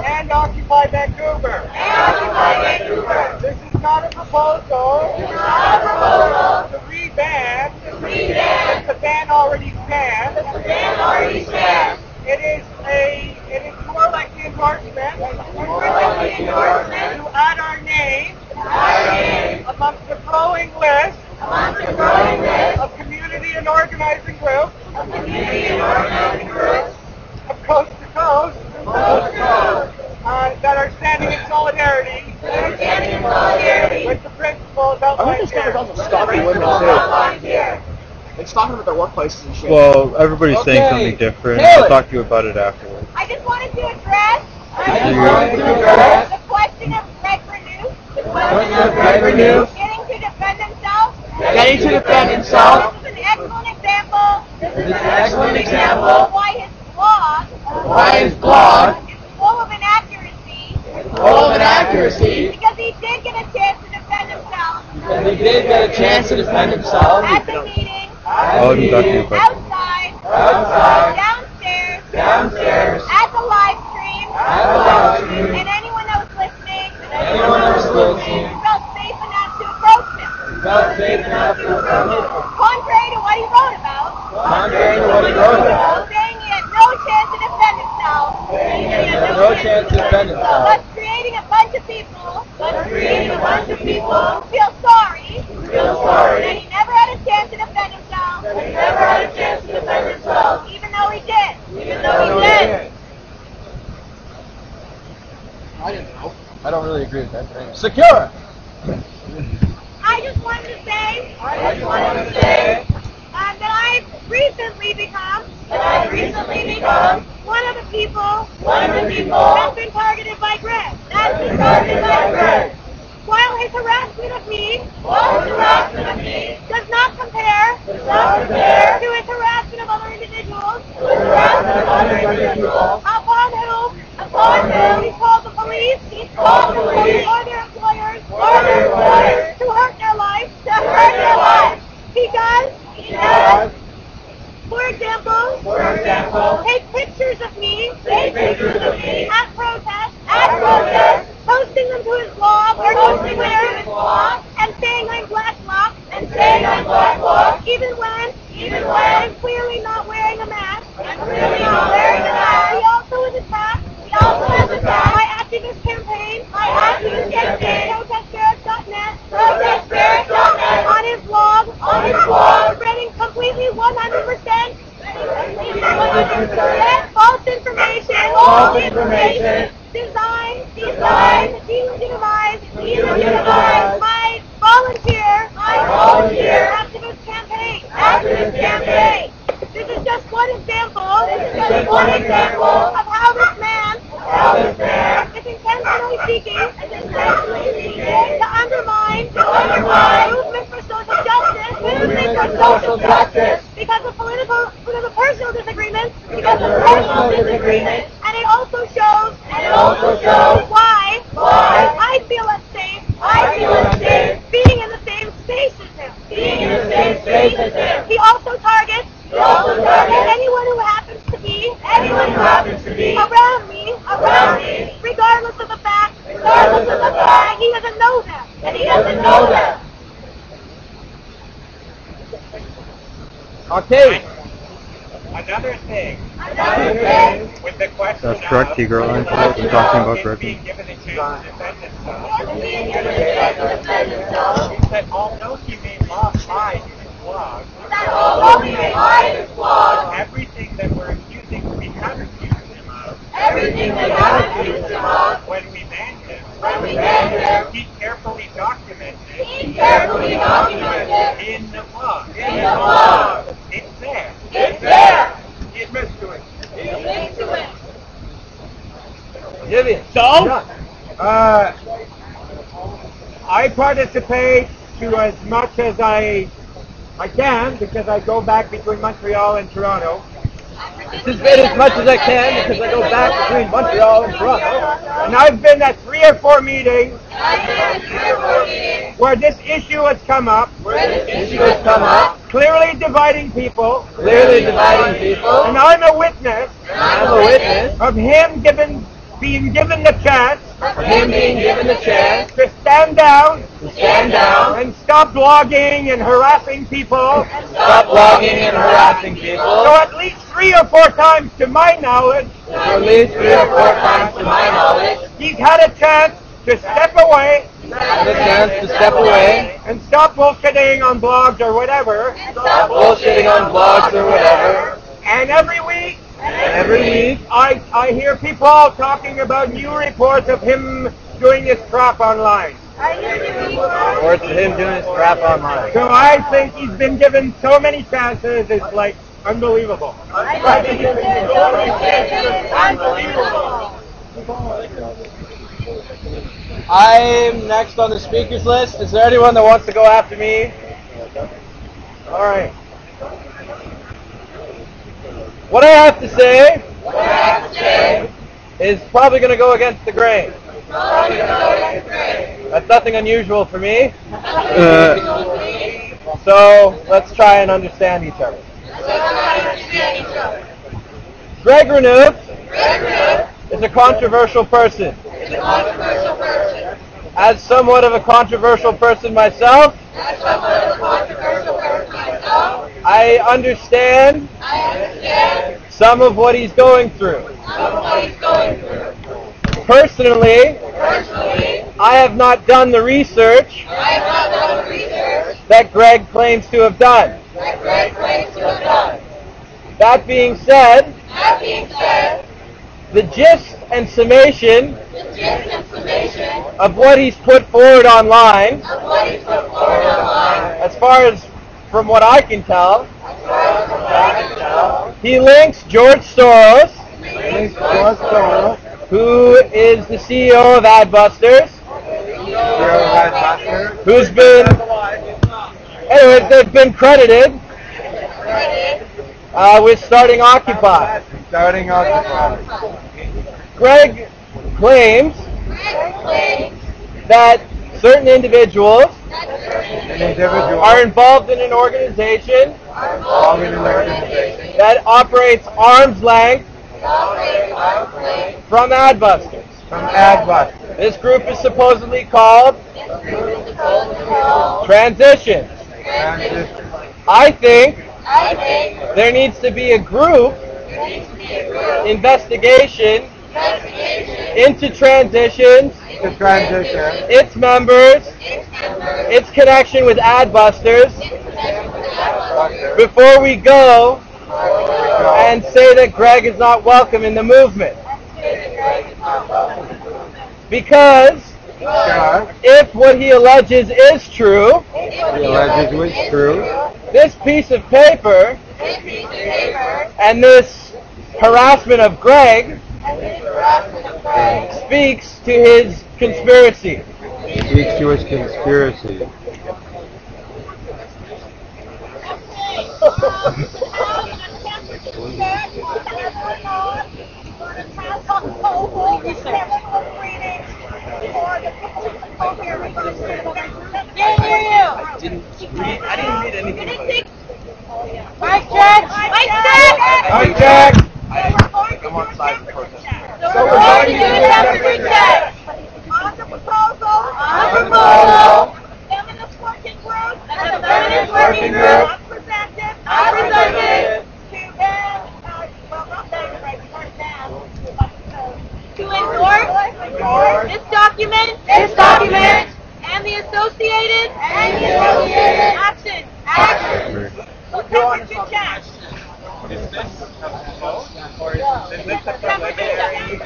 and Occupy Vancouver. This is not a proposal to re-ban. The ban already stands. It is more like the endorsement to add our name amongst the growing list of community and organizing groups of coast to coast that are standing in solidarity with the principles outlined here. It's talking about their workplaces and shit. Well, everybody's saying something different. I'll talk to you about it afterwards. I just wanted to address the question of Greg Renew getting to defend himself. This is an excellent example of why his blog is full of inaccuracy. Because he did get a chance to defend himself. At the meeting. I'll talk to you about it. Outside, downstairs, at the live stream, and anyone that was listening, felt safe enough to approach him. Contrary to what he wrote about, saying he had no chance to defend himself, but creating a bunch of people who feel sorry that he never had a chance to defend himself. Even though he did. I didn't know. I don't really agree with that. Secure. I just wanted to say that I've recently become one of the people that's been targeted by Greg. While his harassment of me does not compare to his harassment of other individuals upon whom he called the police or their employers to hurt their lives. He does. For example, take pictures of me at protests, posting them to his blog and saying I'm black bloc, even when I'm clearly not wearing a mask. He also has attacked my activist campaign, protestspirit.net, on his blog, spreading completely 100% false information, designed to delegitimize my volunteer activist campaign. This is just one example of how this man is intentionally seeking to undermine movement for social justice because of personal disagreements, and it also shows why I feel unsafe being in the same space as him. He also targets anyone who happens to be around me, regardless of the fact that he doesn't know them. Okay. Another thing. With the question That's correct, T-Girl. I'm talking about correctly. being given a chance to defend himself. He said, although he may lie in his blog, everything that we're accusing, we have accused him of. When we banned him, he carefully documented in the blog. It's there. He admits to it. Jimmy. So? I participate to as much as I can because I go back between Montreal and Toronto. Participate as much as I can because I go back between Montreal and Toronto. And I've been at 3 or 4 meetings where this issue has come up. Clearly dividing people. And I'm a witness of him being given the chance to stand down and stop blogging and harassing people. So at least 3 or 4 times to my knowledge, he's had a chance to step away and stop bullshitting on blogs or whatever. And every week, I hear people talking about new reports of him doing this crap online. So I think he's been given so many chances, it's like unbelievable. I'm next on the speakers list. Is there anyone that wants to go after me? All right. What I have to say is probably going to go against the grain. That's nothing unusual for me. So let's try and understand each other. Greg Renouf is a controversial person. As somewhat of a controversial person myself, I understand some of what he's going through. Personally, I have not done the research that Greg claims to have done. That being said, the gist and summation of what he's put forward online, as far as from what I can tell, he links George Soros, who is the CEO of Adbusters, who's been, anyways, they've been credited with starting Occupy. Greg claims that certain individuals are involved in an organization that operates arm's length from Adbusters. This group is supposedly called Transitions. I think there needs to be a group investigation into Transitions, its members, its connection with Adbusters, before we go and say that Greg is not welcome in the movement. Because if what he alleges is true, this piece of paper and this harassment of Greg speaks to his conspiracy. I didn't read anything. Mike check! I'm on side of the protest. So we're going to do a temperature check. On the proposal, feminist working group, as presented, to endorse this document, and the associated action. So temperature check. Is this or is this a preliminary?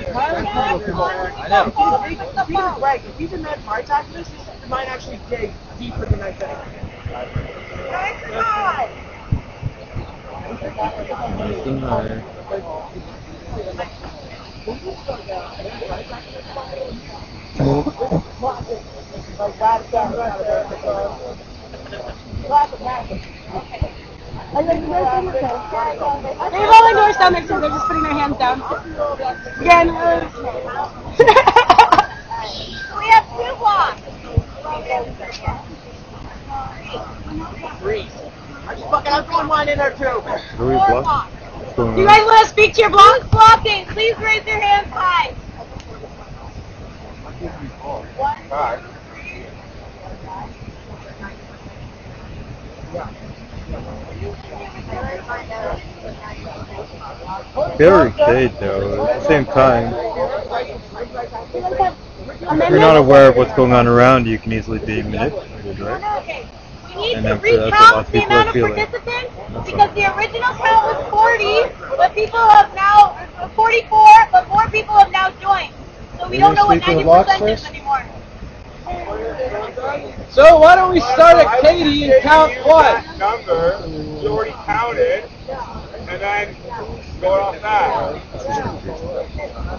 Greg, if he's a mad rights activist, he might actually dig deeper than I think. They've all endorsed down there, so they're just putting their hands down. Again. We have 2 blocks. Three. I just fucking have throwing mine in there too. 4 blocks. Do you guys want to speak to your block? Who's blocking? Please raise your hands high. 1. Very shade though, at the same time. If you're not aware of what's going on around you, can easily be manipulated, right? We need And to that's what lots recount of the people amount are of feeling. participants because the original count was 40, but people have now 44, but more people have now joined. So we don't know what 90% is anymore. So why don't we start at Katie and count what? Number you already counted, and then go off that.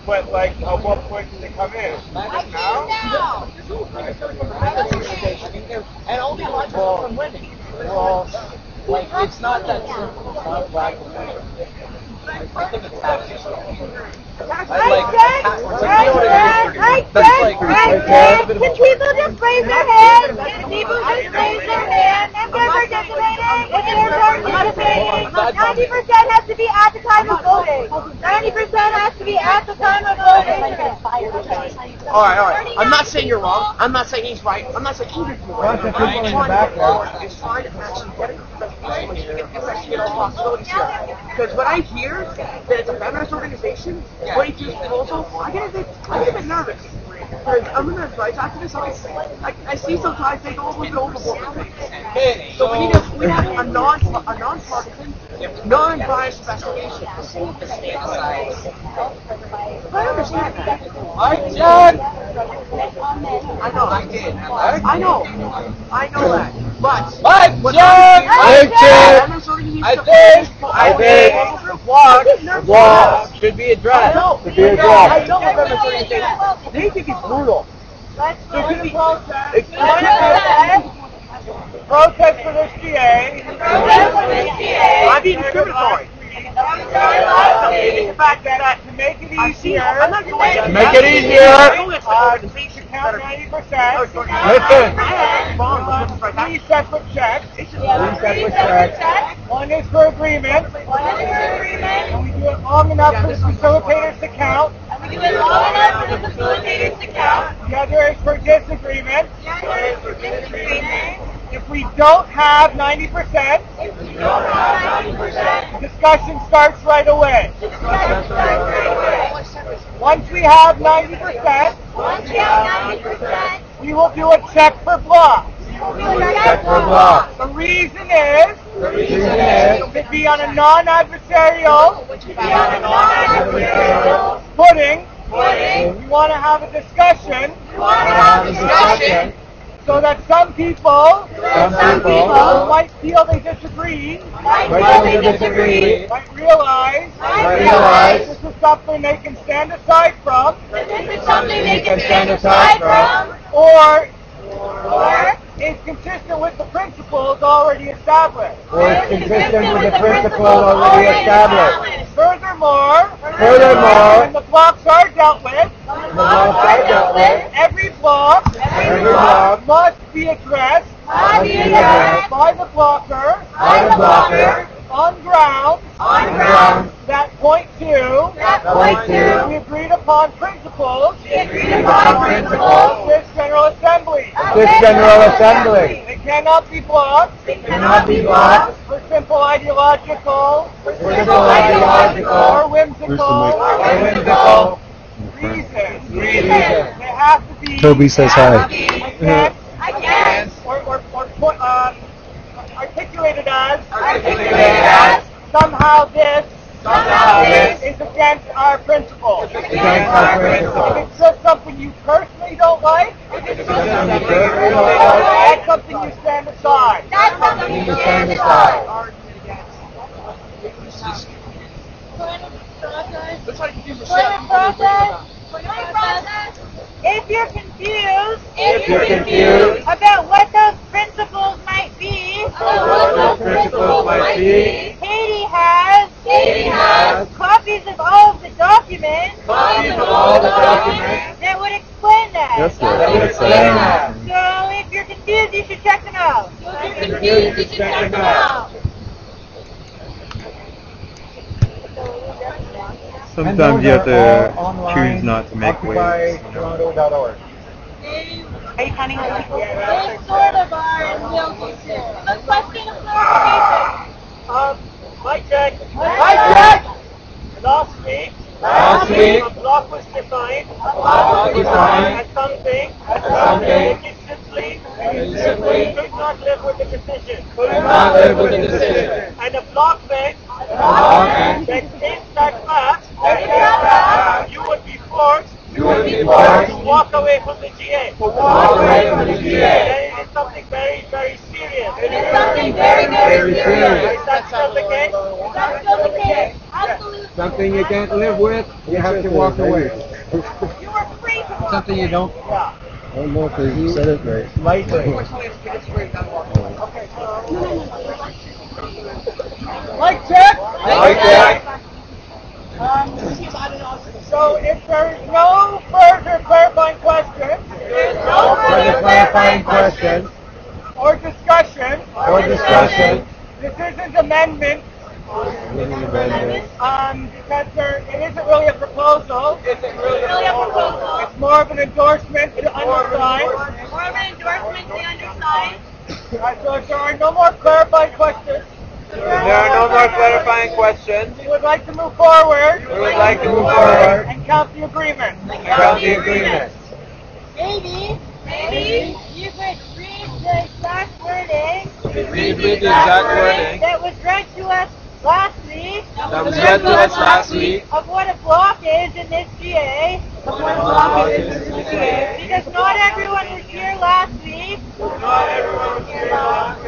But like, at what point did they come in? Now? And only one from winning. Well, like, it's not that simple. It's not black and white. I think it's taxes. Can people just raise their hands? Can people just raise their hands? If they're participating, if they're participating, 90% has to be at the time of voting. 90% has to be at the time of voting. Alright. I'm not saying you're wrong. I'm not saying he's right. I'm not saying either of you are right. It's trying to actually get our possibilities here. Because when I hear that it's a feminist organization, going through this proposal, I get a bit nervous. Because I'm a rights activist, I see sometimes they go a little bit overboard with things. So we have a non-partisan, non-biased investigation. I understand that. I know, I did. I know that. But I think blocks should be addressed. I know what feminist organization. They think it's brutal. Protest for this GA. I'm being discriminatory. The fact that to make it easier, Make it easier. we should count 90%. Listen. Three separate checks. One is for agreement. And we do it long enough for the facilitators to count. The other is for disagreement. If we don't have 90%, discussion starts right away. Once we have 90%, we will do a check for blocks. The reason is to be on a non-adversarial footing. We want to have a discussion. So that some people who might feel they disagree might realize this is something they can stand aside from, or is consistent with the principles already established. Furthermore, when the blocks are dealt with, every block must be addressed by the blocker on grounds that point to the agreed upon principles of this General Assembly. They cannot be blocked for simple ideological or whimsical reasons. They have to be Toby says hi. articulated as somehow this is against our principles. If it's just something you personally don't like, that's something you stand aside. If you're confused about what those principles might be, Katie has copies of all of the documents that would explain that. So if you're confused, you should check them out. Sometimes you have to choose not to make waves. Are you counting on me? They sort of are and will be soon. The question of clarification. Mic check. Last week, a block was defined as something which is simply could not live with the decision. And a block meant that in that fact, you would be forced to walk away from the GA. And it is something very, very serious. Is that still the case? Absolutely. Something you can't live with, you have to walk away. You are free to walk. Something you don't. Yeah. I don't know if you said it right. Okay, mic check. So if there is no further clarifying questions, or discussion, this isn't amendment, because it isn't really a proposal. It's more of an endorsement to undersign. So if there are no more clarifying questions, we would like to move forward. And count the agreement. Maybe you could read the exact wording that was read to us last week of what a block is in this GA. Because not everyone was here last week.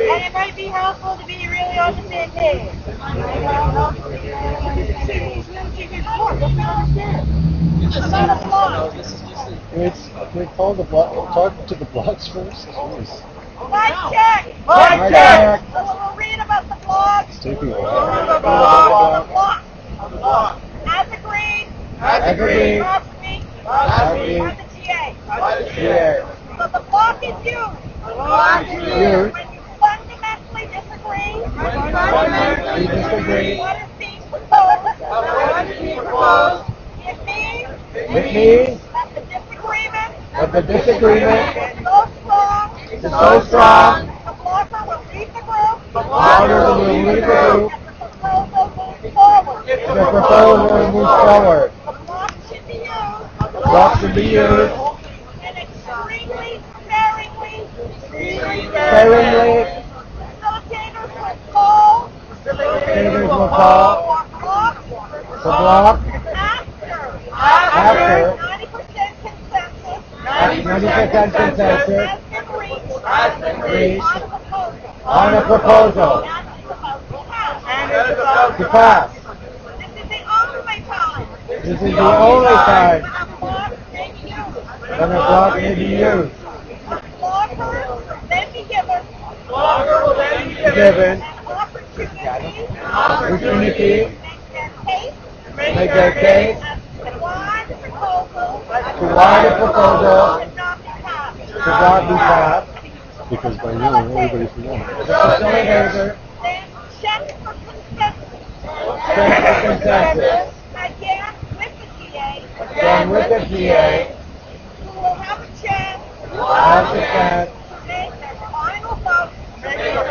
And it might be helpful to be really on the same page. It's not a block. We call the block. Talk to the blocks first. Jeez. Mic check. Mic check. We'll read about the blocks. It's taking a The while. block. As agreed. As agreed. Last week. Agreed. By the GA. Yeah. So the block is used. Used. When you fundamentally disagree. We disagree. What is being proposed. It means that the disagreement is so strong. The blocker will leave the group. The proposal moves forward. The block should be used. The block should be used. And extremely sparingly. Sparingly. Facilitators will call. The block. After 90% consensus. 90% consensus. Has been reached. On a proposal. And it's about To pass. This is the only time. This is the only time When a block may be used. when a block may be used. Blocker will then be given Given an opportunity to make their case to why the proposal to why the proposal should not be passed. should not be passed. Because by now everybody's won. The facilitator Then check for consensus. checks the consensus. Again with the GA. Then with the GA, Who will have a chance has the chance to make their final vote.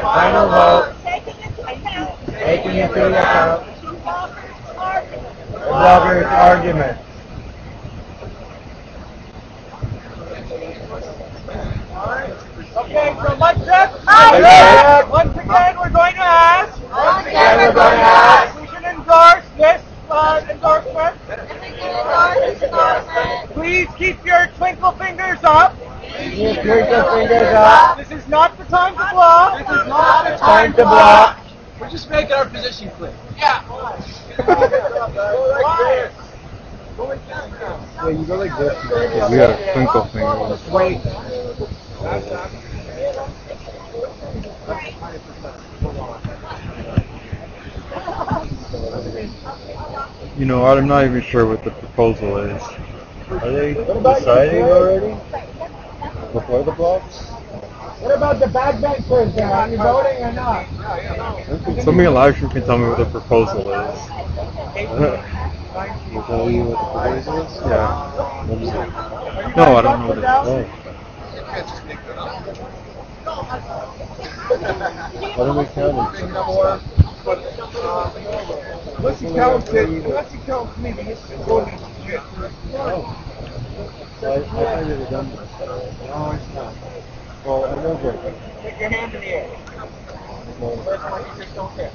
final vote, Taking into account taking into account the blocker's argument. the blogger's argument. Okay, so mic check. check. Once again, we're going to ask. Again, we're going to ask. We should endorse this endorsement. Please keep your twinkle fingers up. You put your fingers up. This is not the time to block. This is not the Time to block. We're just making our position clear. Yeah. Yeah, you go like this. We got a twinkle finger. Wait. You know what? I'm not even sure what the proposal is. Are they deciding already? Before the blocks? What about the backbenchers? Are you voting or not? Somebody in live stream can tell me what the proposal is. Will tell you what the proposal is? Yeah. What is it? No, I don't know what it is. What are we counting? Unless you count me, this is going to shit. Oh. I thought you were done with this. No, it's not. Well, I know that. Stick your hand in the air. First one, you just don't care.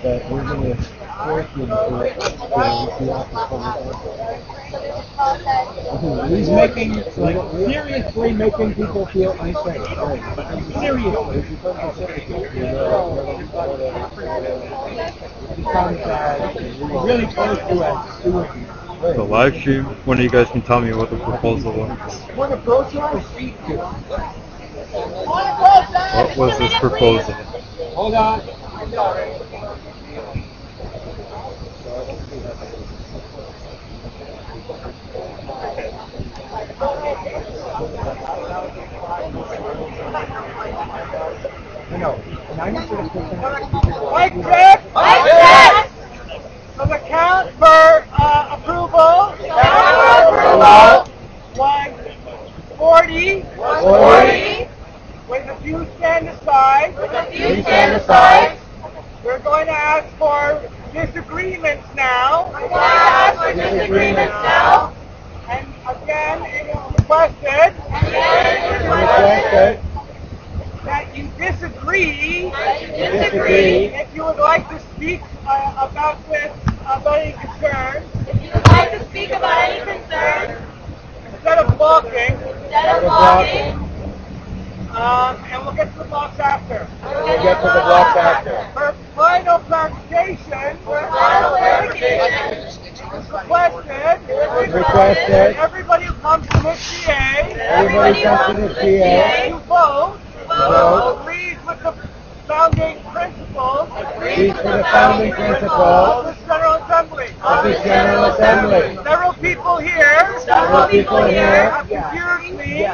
That we're going to force you to he's making, like, seriously making people feel unsafe. Seriously. Really close to us. The live stream, one of you guys can tell me what the proposal was. Want to approach you or speak to? What was this proposal? Hold on. No, 90%. Mic check. Mic check. So the count for approval. Approval. 140. 40. With a few stand aside. You stand aside. We're going to ask for disagreements now. Disagreements now. And again, it is requested Requested. that you disagree. Disagree. If you would like to speak about this, about any concerns. If you would like to speak about any concerns instead of blocking, and we'll get to the blocks after. For final clarification, requested everybody who comes to this GA to vote agrees with the founding principles of this General Assembly. Several people here have confused me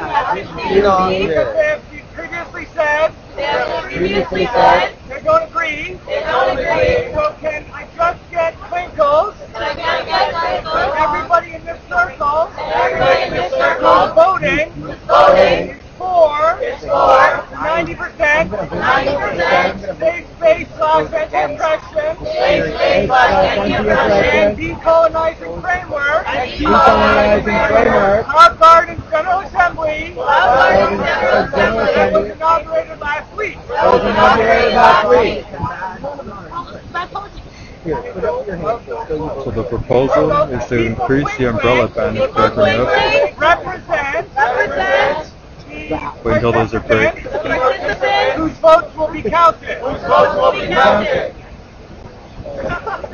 because they have previously said they don't agree. So can I just get twinkles? Everybody in this circle who's voting is for 90% safe space / anti-oppression and decolonizing framework. Our Gardens General Assembly was inaugurated last week. So the proposal is to increase the umbrella ban of government Represent wait until there's a break. whose votes will be counted.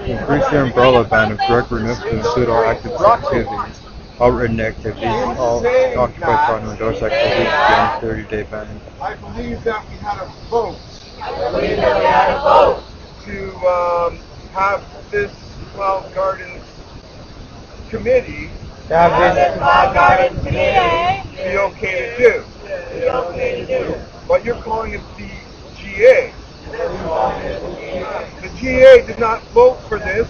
Increase the umbrella ban of direct removal to include all active activities, all written activities, all occupied Toronto endorse activities beyond 30-day ban. I believe that we had a vote to have this 12 Gardens committee be okay to do. But you're calling it the GA. The GA did not vote for this.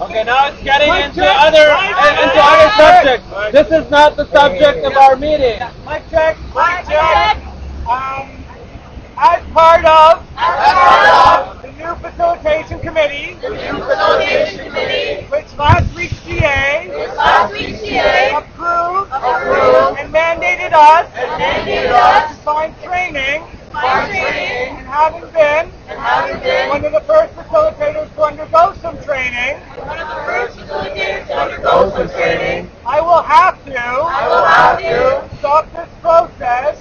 Okay, now it's getting into other subjects. This is not the subject of our meeting. Mic check. As part of the new facilitation committee, which last week's GA approved and mandated us to find training, and having been one of the first facilitators to undergo some training, I will have to stop this process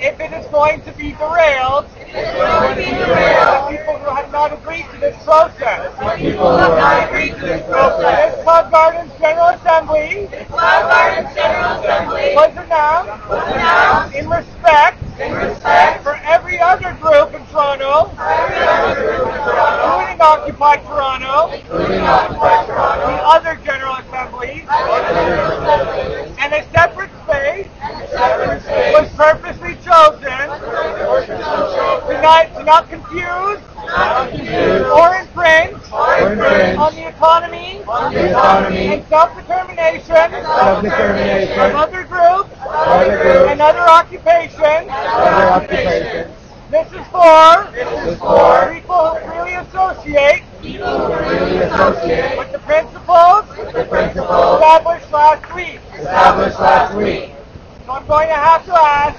if it is going to be derailed. The people who have not agreed to this process. This Club Gardens General Assembly was announced in respect for every other group in Toronto, including Occupy Toronto, the other General Assemblies, and a separate space was purposely chosen to not confuse or infringe on the autonomy and self-determination of other groups and other occupations. This is for people who freely associate with the principles established last week. So I'm going to have to ask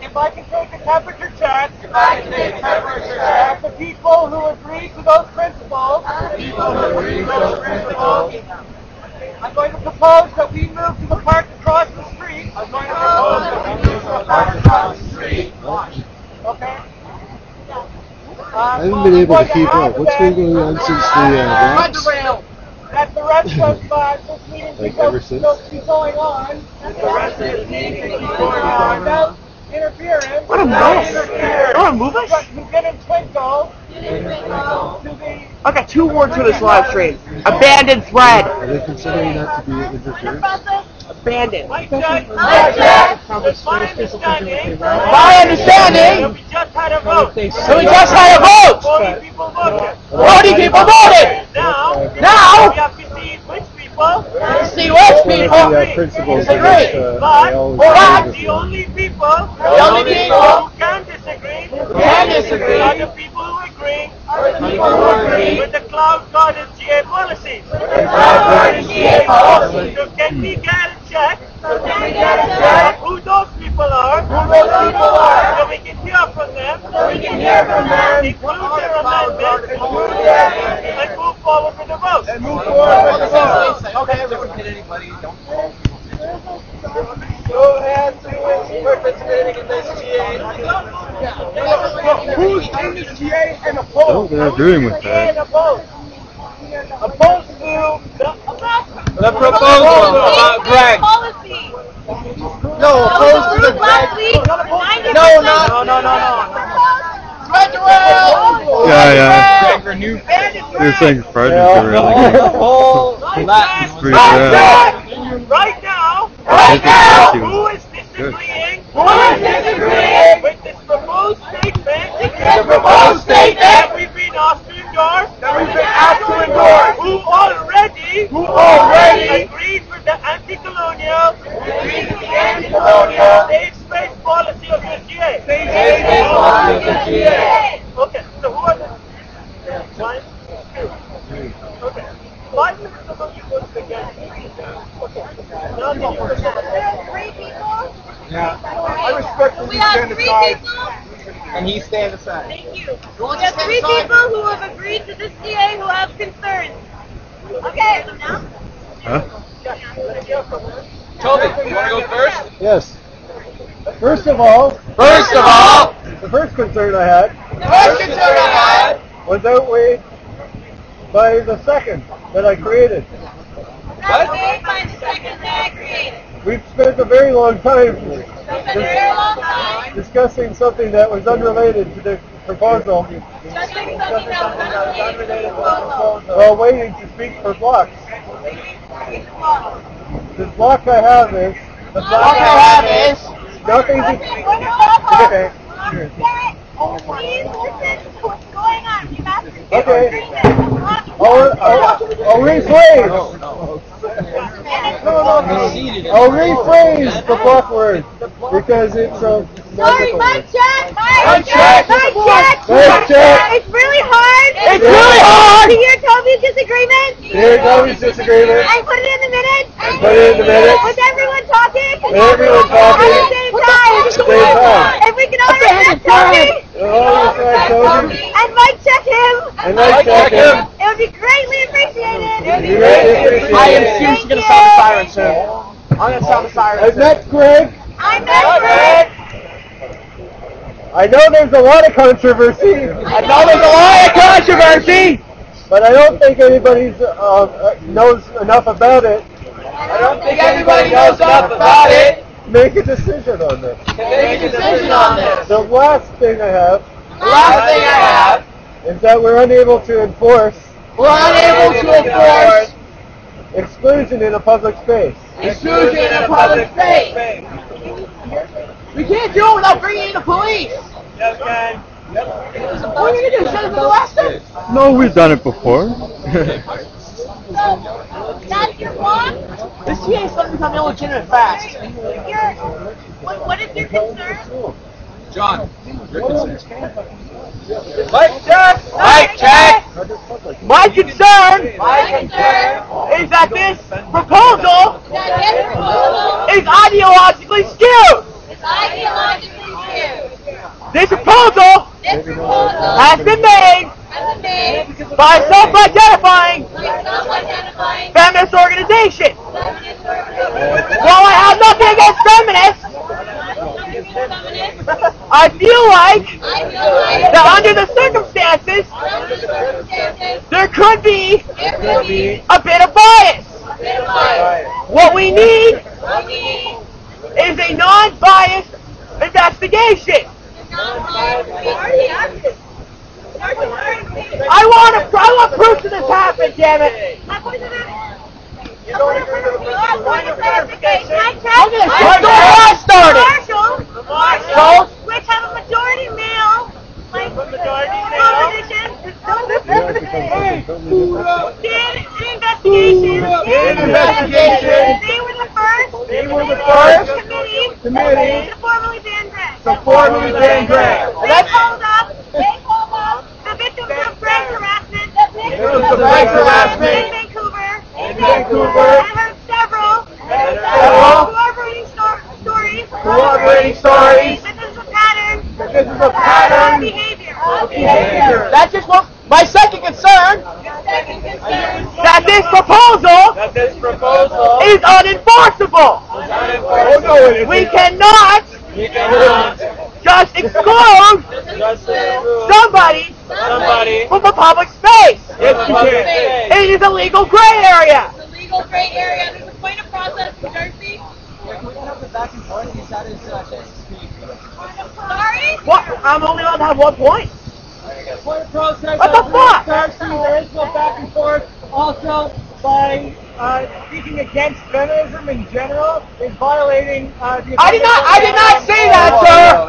if I can take a temperature check of the people who agree to those principles. I'm going to propose that we move to the park across the street. Okay. I haven't been able to keep up. What's been going on since the blocks? That the rest of this meeting keep going on. Without interference. What a mess. You want to move us? You didn't twinkle to the... I got 2 words for this live stream. Abandoned thread. Are they considering that to be interference? Abandoned. My understanding, we just had a vote. 40 people voted. 40 people voted. Now, we have to see which people. Principles disagree. But the only people who can disagree are the people who agree with the Cloud Gardens GA policies. So can we get a check who those people are so we can hear from fans who is participating in this GA? Who's in this GA and Oh, opposed? they're agreeing with that. Opposed to The proposal about Greg. Policy. no, opposed to the Last week, 90% Yeah, yeah. You're saying Fred is the real It's pretty bad. Right now, who is disagreeing? With this proposed statement? That we've been asked to endorse. Who already agrees with the anti-colonial stage-based policy of the GA. Okay, so who are the 1, 2, 3. Okay. 5 minutes ago you voted against. Okay. Now can you There are 3 people. Yeah. I respectfully We have stand 3 aside. people. And he stand aside. Thank you. We have 3 people who have agreed to this DA who have concerns. Okay, so now. Huh? Toby, you want to go first? Yes. First of all, the first concern I had was outweighed by the second that I created. That's made by the second that I created. We've spent a very long time It's a very long time discussing something that was unrelated to the proposal discussing something that was unrelated to the proposal. while waiting to speak for blocks. The block I have is nothing to okay. Please listen to what's going on. You have to Okay. agreement. I'll rephrase. I'll rephrase the block word because it's a Sorry, mic check. Mic check. Mic check. It's really hard. It's really hard. To hear Toby's disagreement. Here's Toby's disagreement. And put it in the minutes. Put it in the minutes. With everyone talking. With everyone talking. At the same time. Time. If we can all respect Toby. Oh, that's right, Toby. And mic check him. And mic check him. It would be greatly appreciated. Greatly appreciated. I am seriously going to sound the siren soon. I'm going to sound the siren And soon. that's Greg. I'm Greg. I know there's a lot of controversy. But I don't think anybody knows enough about it. I don't think everybody knows enough about it. Make a decision on this. Make a decision on this. The last thing I have The last thing I have is that we're unable to enforce exclusion in a public space. exclusion in a public space. We can't do it without bringing in the police. Yes, gang. What are we going to do? Shut it for the last time? No, we've done it before. So, that's your block? This TA is starting to become illegitimate fast. What is your concern? John, your concern. Mic check. My concern My concern is that this proposal That this proposal is ideologically skewed. is ideologically skewed. This proposal This proposal has been made has been made by self-identifying by self-identifying feminist organizations. feminist organizations. While I have nothing against feminists, I feel like that under the circumstances, there could be a bit of bias. What we need is a non-biased investigation. I want proof that this happened, damn it. You don't agree with the Clarification. I'm gonna start the war started. Marshals, which have a majority male, like majority male. composition, did an investigation. They were the first committee to formally ban Greg. They called up the victims of Greg harassment in Vancouver. I heard several corroborating stories. This is a pattern of behavior. That's just what my second concern that this proposal is unenforceable. We cannot just exclude somebody from a public space. It is a legal gray area. It's a legal gray area. There's a point of process, Darcy. Sorry? What? I'm only allowed to have 1 point. Point of process. What the fuck? There is no back and forth. Also, by speaking against feminism in general is violating the. I did not say that, sir.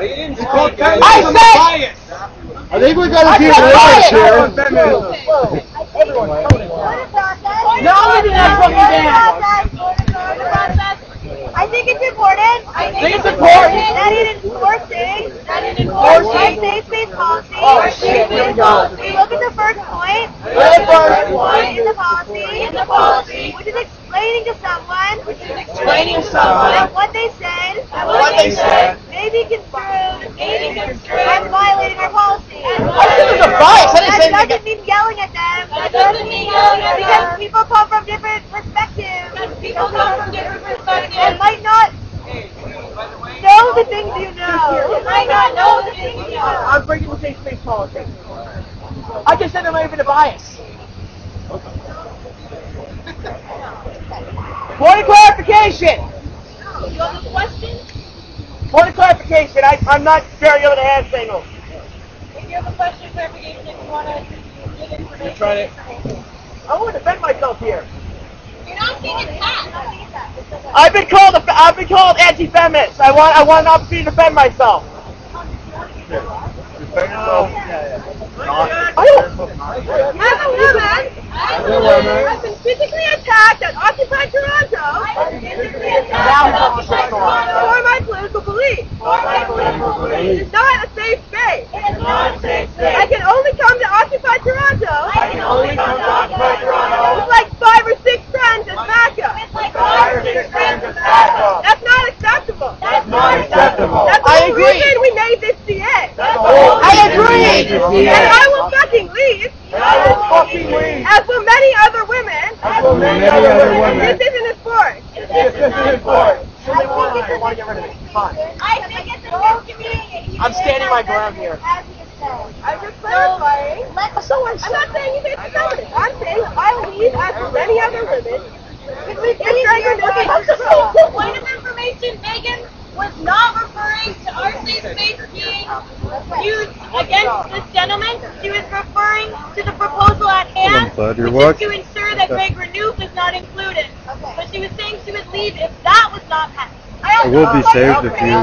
I said. I think we got I to be said right here. Everyone. No, we did not put me down. I think it's important. I think it's important that it enforces Our our safe-based policy. Oh, shit, here we go. We look at the first point in the policy, which is explaining to someone that what they said may be construed as violating our policy. This is a bias. I didn't say That anything. doesn't mean yelling at them. Because people come from different perspectives. And might not know the things you know. I'm breaking the safe-based policy. I just said there might have been a bias. Point of clarification. You have a question? Point of clarification. I'm not very good at hand signals. If you have a question, clarification, if you want to get information. I want to defend myself here. You're not being attacked. I've been called anti-feminist. I want an opportunity to defend myself. As a woman, I've been physically attacked at Occupy Toronto for my political beliefs. It is not a safe space. I can only come to Occupy Toronto with like 5 or 6 friends as backup. That's not acceptable. That's the I whole agree. reason we made this CA. I agree. And I will fucking leave. As will many other women. This isn't a sport. I think it's a miscommunication. I'm standing my ground here. I'm just clarifying. I'm not saying you can't stop it. I'm saying I'll leave as will many other women. The point of information, Megan was not referring to our safe space being used against this gentleman. She was referring to the proposal at hand, glad you're which is watching. to ensure that Greg Renouf is not included. But she was saying she would leave if that was not passed. It will be saved if you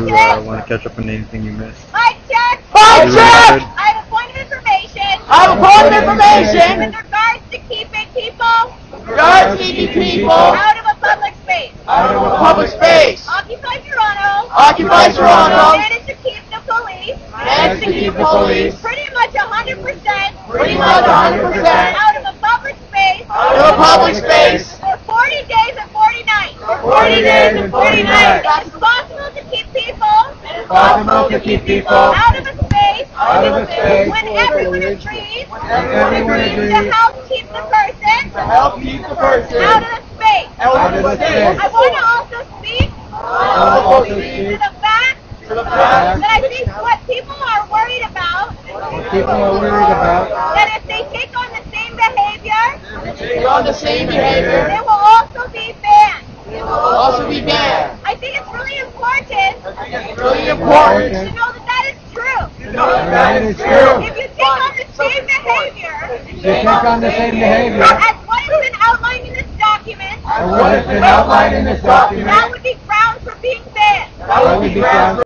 want to catch up on anything you missed. Mike check. Mike check! I have a point of information. I have a point of information. With regards to keeping people Guards keeping people out of a public space. public space. Occupy Toronto. Occupy Toronto. Managed to keep the police. Managed to keep the police Pretty much 100%. out Out of a public space. of a public space For 40 days and 40 nights. for 40 days and 40 nights. It's possible to keep people Possible to keep people out of a space. space When everyone agrees. agrees To help keep the person help keep the person out of the space. out of the space. I want to also speak Also to speak the fact to the fact that I think what people are worried about, that if they take on the same behavior, on the same behavior they will also be banned. will also be banned. I think it's really important It's really important to know that that is true. that is true. If you take on the same behavior, behavior. as what has been outlined in this document, What has been outlined in this document that would be grounds for being banned. that would be grounds